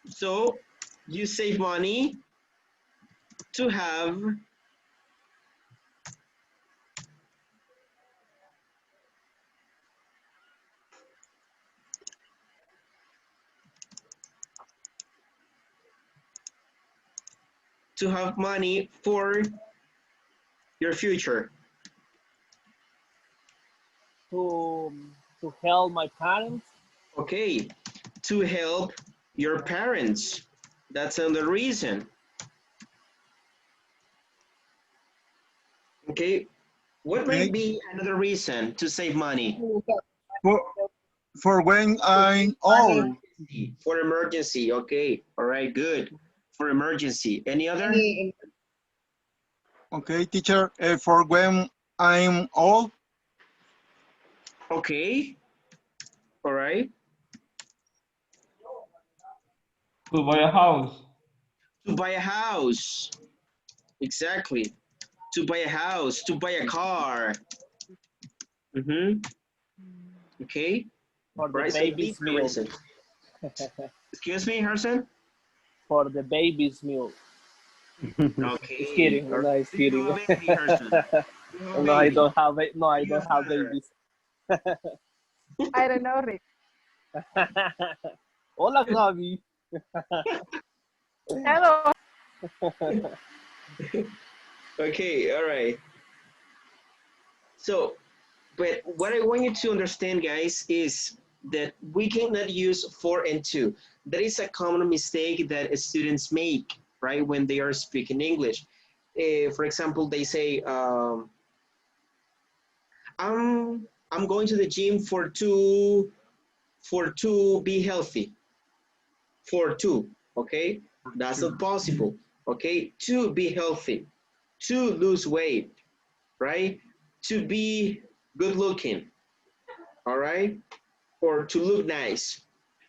So you save money to have money for your future. To help my parents. Okay, to help your parents. That's another reason. Okay, what might be another reason to save money? For when I'm old. For emergency, okay. All right, good. For emergency. Any other? Okay, teacher, for when I'm old. Okay. All right. To buy a house. To buy a house. Exactly. To buy a house, to buy a car. Okay. For the right, baby's so meal. Excuse me, Harrison? For the baby's meal. Okay. It's kidding. No, it's kidding. You have a baby, Harrison. No, I don't have it. No, I don't have babies. I don't know, Rick. Hola, Gabi. Hello. Okay, all right. So, but what I want you to understand, guys, is that we cannot use for and to. That is a common mistake that students make, right, when they are speaking English. For example, they say, I'm going to the gym to be healthy. For to, okay? That's not possible, okay? To be healthy, to lose weight, right? To be good looking, all right? Or to look nice,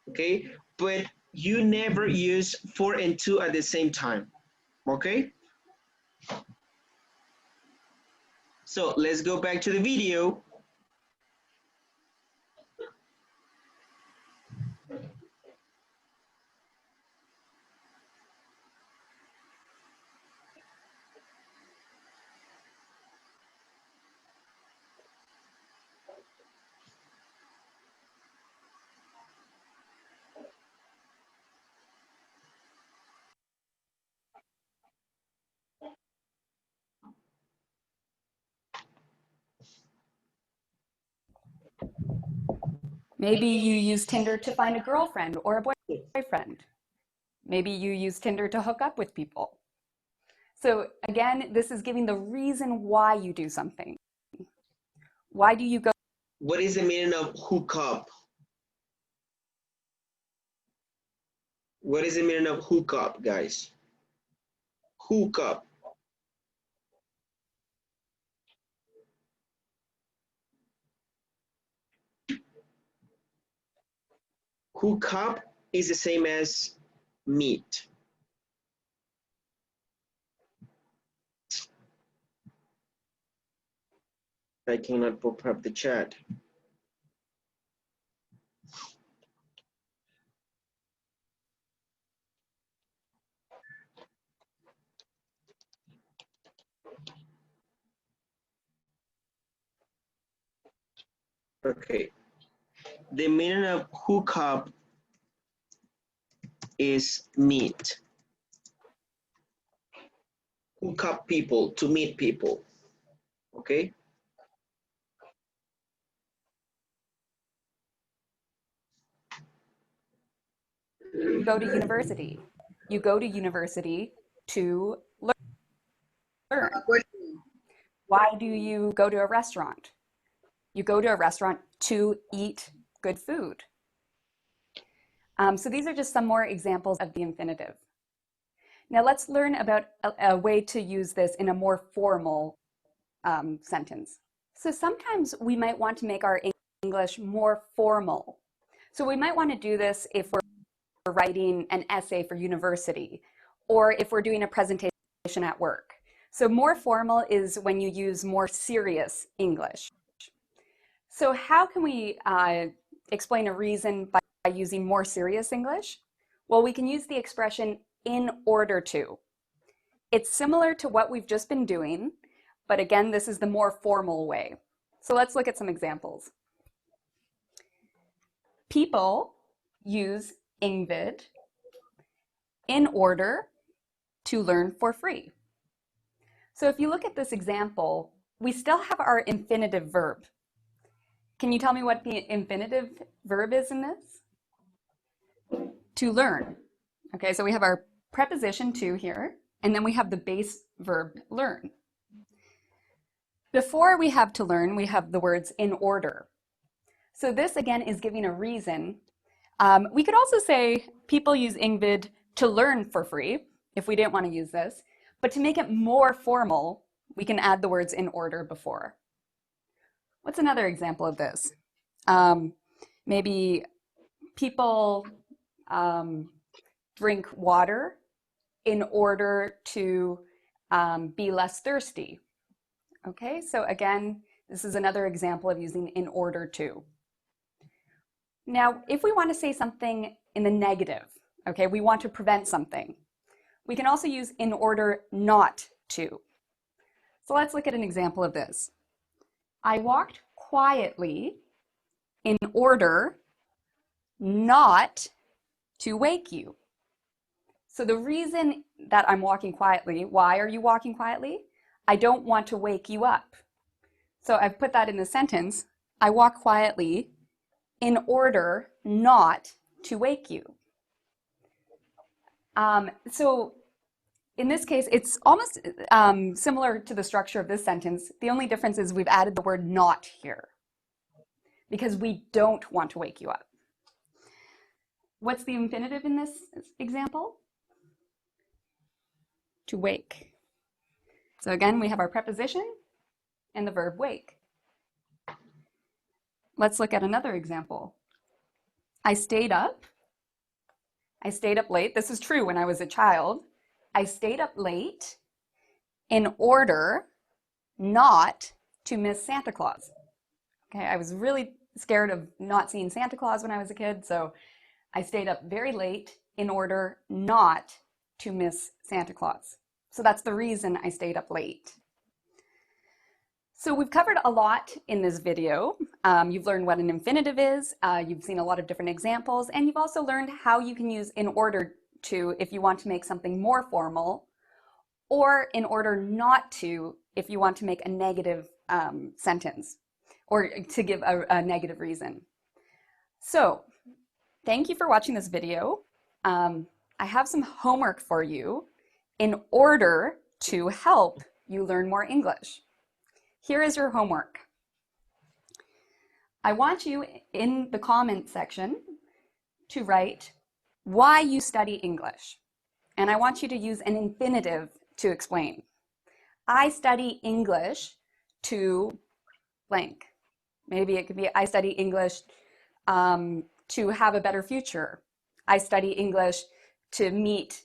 okay? But you never use for and to at the same time, okay? So let's go back to the video. Maybe you use Tinder to find a girlfriend or a boyfriend. Maybe you use Tinder to hook up with people. So again, this is giving the reason why you do something. Why do you go? What is the meaning of hook up? What is the meaning of hook up, guys? Hook up. Hook up is the same as meet. I cannot pop up the chat. Okay. The meaning of hook up is meet. Hook up people, to meet people. Okay? You go to university. You go to university to learn. why do you go to a restaurant? You go to a restaurant to eat good food. So these are just some more examples of the infinitive. Now let's learn about a way to use this in a more formal sentence. So sometimes we might want to make our English more formal. So we might want to do this if we're writing an essay for university or if we're doing a presentation at work. So more formal is when you use more serious English. So how can we explain a reason by using more serious English? Well, we can use the expression in order to. It's similar to what we've just been doing, but again, this is the more formal way. So let's look at some examples. People use Ingvid in order to learn for free. So if you look at this example, we still have our infinitive verb. Can you tell me what the infinitive verb is in this? To learn. Okay, so we have our preposition to here, and then we have the base verb learn. Before we have to learn, we have the words in order. So this again is giving a reason. We could also say people use Ingvid to learn for free, if we didn't want to use this, but to make it more formal, we can add the words in order before. What's another example of this? Maybe people drink water in order to be less thirsty. Okay, so again, this is another example of using in order to. Now, if we want to say something in the negative, okay, we want to prevent something, we can also use in order not to. So let's look at an example of this. I walked quietly in order not to wake you. So the reason that I'm walking quietly, why are you walking quietly? I don't want to wake you up. So I've put that in the sentence. I walk quietly in order not to wake you. So in this case, it's almost similar to the structure of this sentence. The only difference is we've added the word not here because we don't want to wake you up. What's the infinitive in this example? To wake. So again, we have our preposition and the verb wake. Let's look at another example. I stayed up late. This is true when I was a child. I stayed up late in order not to miss Santa Claus. Okay, I was really scared of not seeing Santa Claus when I was a kid, so I stayed up very late in order not to miss Santa Claus. So that's the reason I stayed up late. So we've covered a lot in this video. You've learned what an infinitive is, you've seen a lot of different examples, and you've also learned how you can use in order to if you want to make something more formal, or in order not to if you want to make a negative sentence, or to give a negative reason. So thank you for watching this video. I have some homework for you in order to help you learn more English. Here is your homework. I want you in the comment section to write why you study English. And I want you to use an infinitive to explain. I study English to blank. Maybe it could be I study English to have a better future. I study English to meet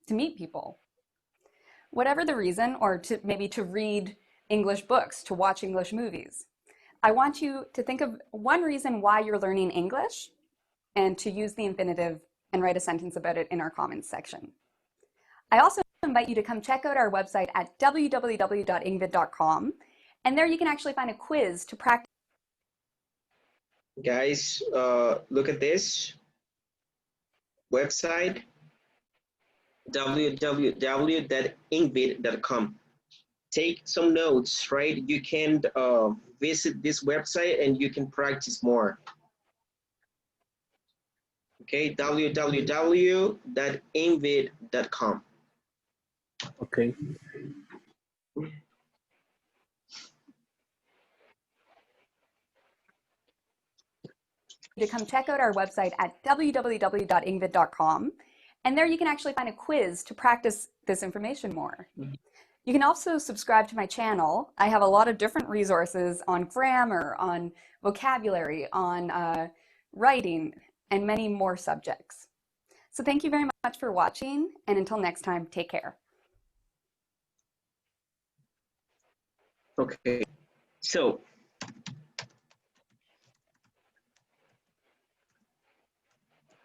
people. Whatever the reason, or maybe to read English books, to watch English movies. I want you to think of one reason why you're learning English and to use the infinitive and write a sentence about it in our comments section. I also invite you to come check out our website at www.ingvid.com, and there you can actually find a quiz to practice. Guys, look at this website, www.ingvid.com. Take some notes, right? You can visit this website and you can practice more. Okay, www.ingvid.com. Okay. to come check out our website at www.ingvid.com. And there you can actually find a quiz to practice this information more. You can also subscribe to my channel. I have a lot of different resources on grammar, on vocabulary, on writing, and many more subjects. So thank you very much for watching, and until next time, take care. Okay, so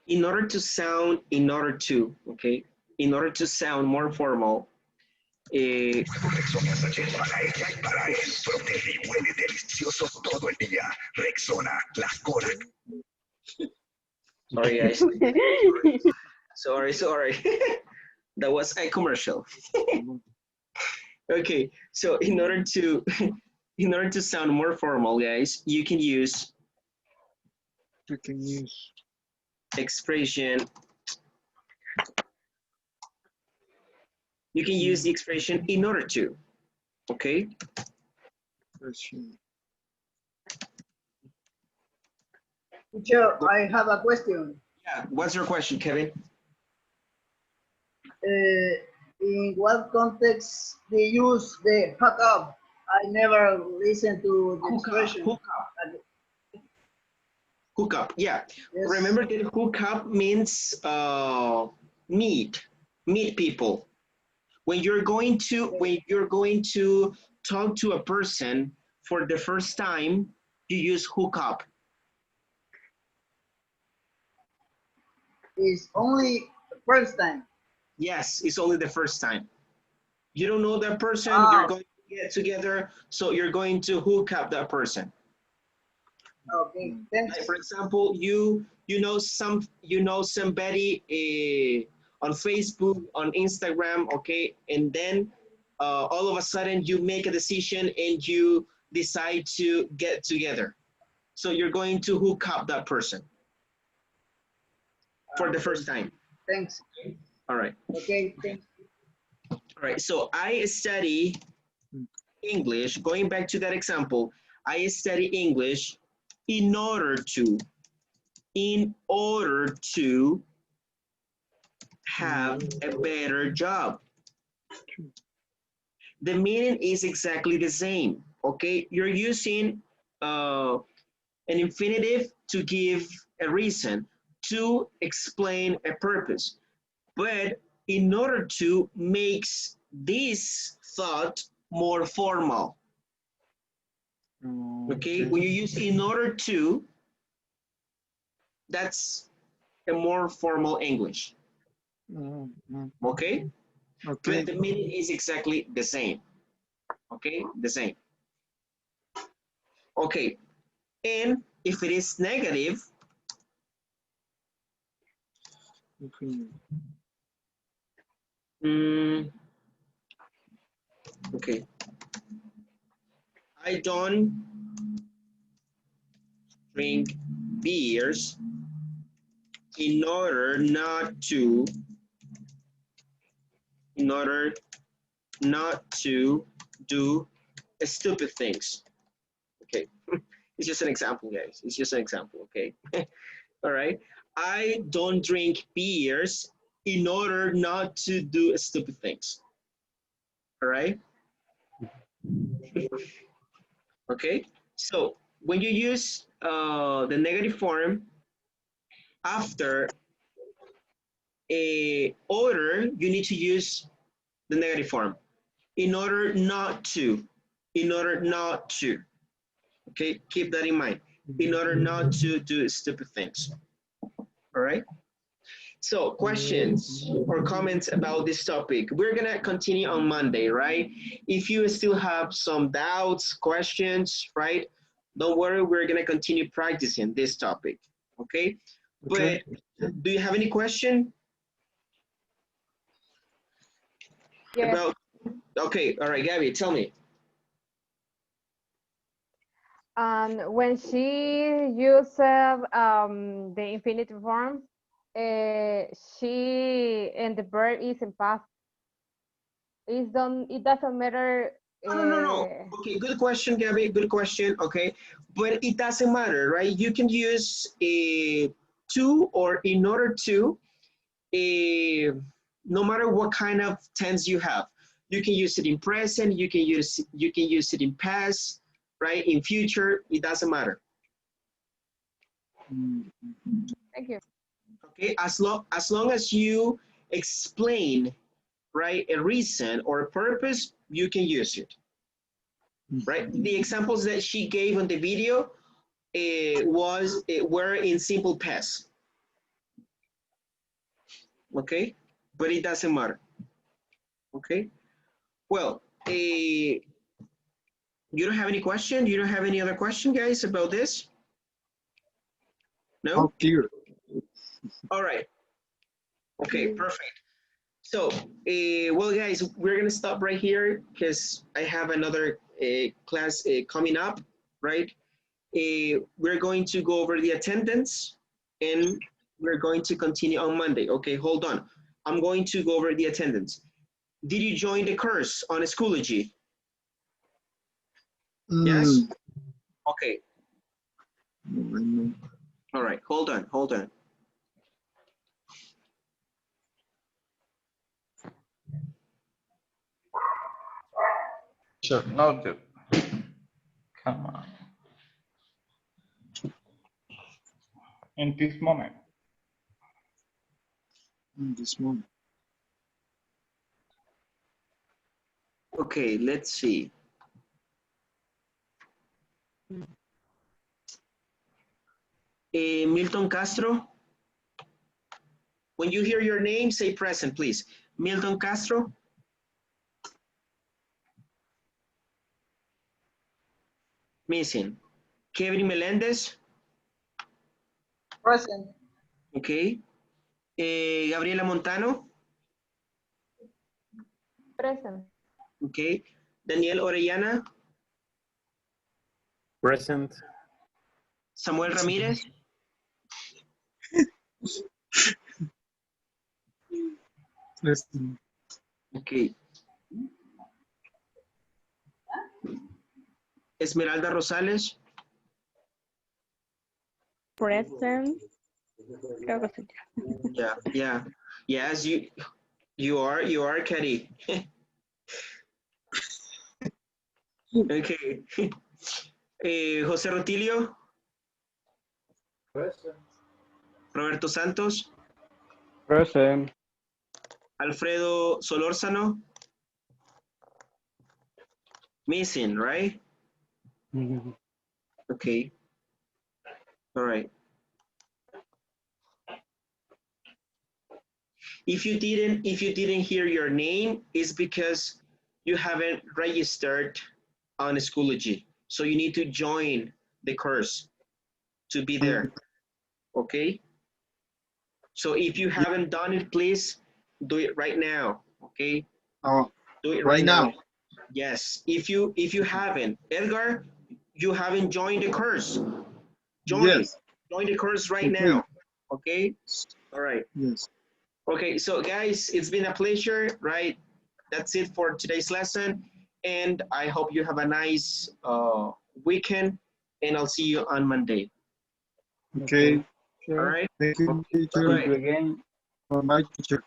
in order to sound more formal, sorry guys. Sorry. That was a commercial. Okay, so in order to sound more formal, guys, you can use expression. You can use the expression in order to. Okay. Teacher, I have a question. Yeah. What's your question, Kevin? In what context they use the hook up? I never listened to the expression. Hook up. Yeah. Yes. Remember that hook up means meet people. When you're going to talk to a person for the first time, you use hook up. It's only the first time. Yes, it's only the first time. You don't know that person, you're going to get together, so you're going to hook up that person. Okay, thanks. Like for example, you know somebody on Facebook, on Instagram, okay, and then all of a sudden you make a decision and you decide to get together. So you're going to hook up that person for the first time. Thanks. All right. Okay, thanks. All right, so I study English. Going back to that example, I study English in order to have a better job. The meaning is exactly the same, okay? You're using an infinitive to give a reason, to explain a purpose. But in order to makes this thought more formal. Okay, when you use in order to, that's a more formal English. Okay? But the meaning is exactly the same. Okay, the same. Okay, and if it is negative, okay, I don't drink beers in order not to do stupid things. Okay, it's just an example, guys. It's just an example, okay? All right, I don't drink beers in order not to do stupid things. All right? Okay, so when you use the negative form after a order, you need to use the negative form. In order not to. Okay, keep that in mind. In order not to do stupid things. All right? So questions or comments about this topic. We're gonna continue on Monday, right? If you still have some doubts, questions, right? Don't worry, we're gonna continue practicing this topic, okay? But do you have any question? Yes. About, okay, all right, Gabby, tell me. When she uses the infinitive form, she and the verb is in past. It doesn't matter No. Okay, good question, Gabby. Good question. Okay, but it doesn't matter, right? You can use a to or in order to, no matter what kind of tense you have. You can use it in present. You can use it in past, right? In future, it doesn't matter. Thank you. Okay, as long as you explain, right, a reason or a purpose, you can use it. Right? The examples that she gave on the video were in simple past. Okay, but it doesn't matter. Okay, well, you don't have any question? You don't have any other question, guys, about this? No? All clear. All right. Okay, perfect. So, well, guys, we're gonna stop right here because I have another class coming up, right? We're going to go over the attendance and we're going to continue on Monday. Okay, hold on. I'm going to go over the attendance. Did you join the course on Schoology? Yes? Okay. All right, hold on. Sure, noted. Come on. In this moment. Okay, let's see. Milton Castro. When you hear your name, say present, please. Milton Castro. Missing. Kevin Melendez. Present. Okay. Gabriela Montano. Present. Okay. Daniel Orellana. Present. Samuel Ramirez. Okay. Esmeralda Rosales. Present. Creo que sí. Yeah. Yes, you are, Katy. Okay. José Rotilio. Present. Roberto Santos. Present. Alfredo Solórzano. Missing, right? Okay. All right. If you didn't hear your name, it's because you haven't registered on Schoology. So you need to join the course to be there. Okay? So if you haven't done it, please do it right now. Okay? Do it right now. Yes. If you haven't, Edgar, you haven't joined the course. Join the course right now. Okay? All right. Yes. Okay, so guys, it's been a pleasure, right? That's it for today's lesson. And I hope you have a nice weekend, and I'll see you on Monday. Okay. All right? Thank you, teacher. Bye. Again. Bye, teacher.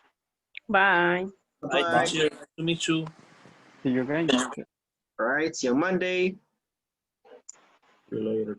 Bye. Bye. Teacher. Nice to meet you. See you again. All right, see you on Monday. See you later.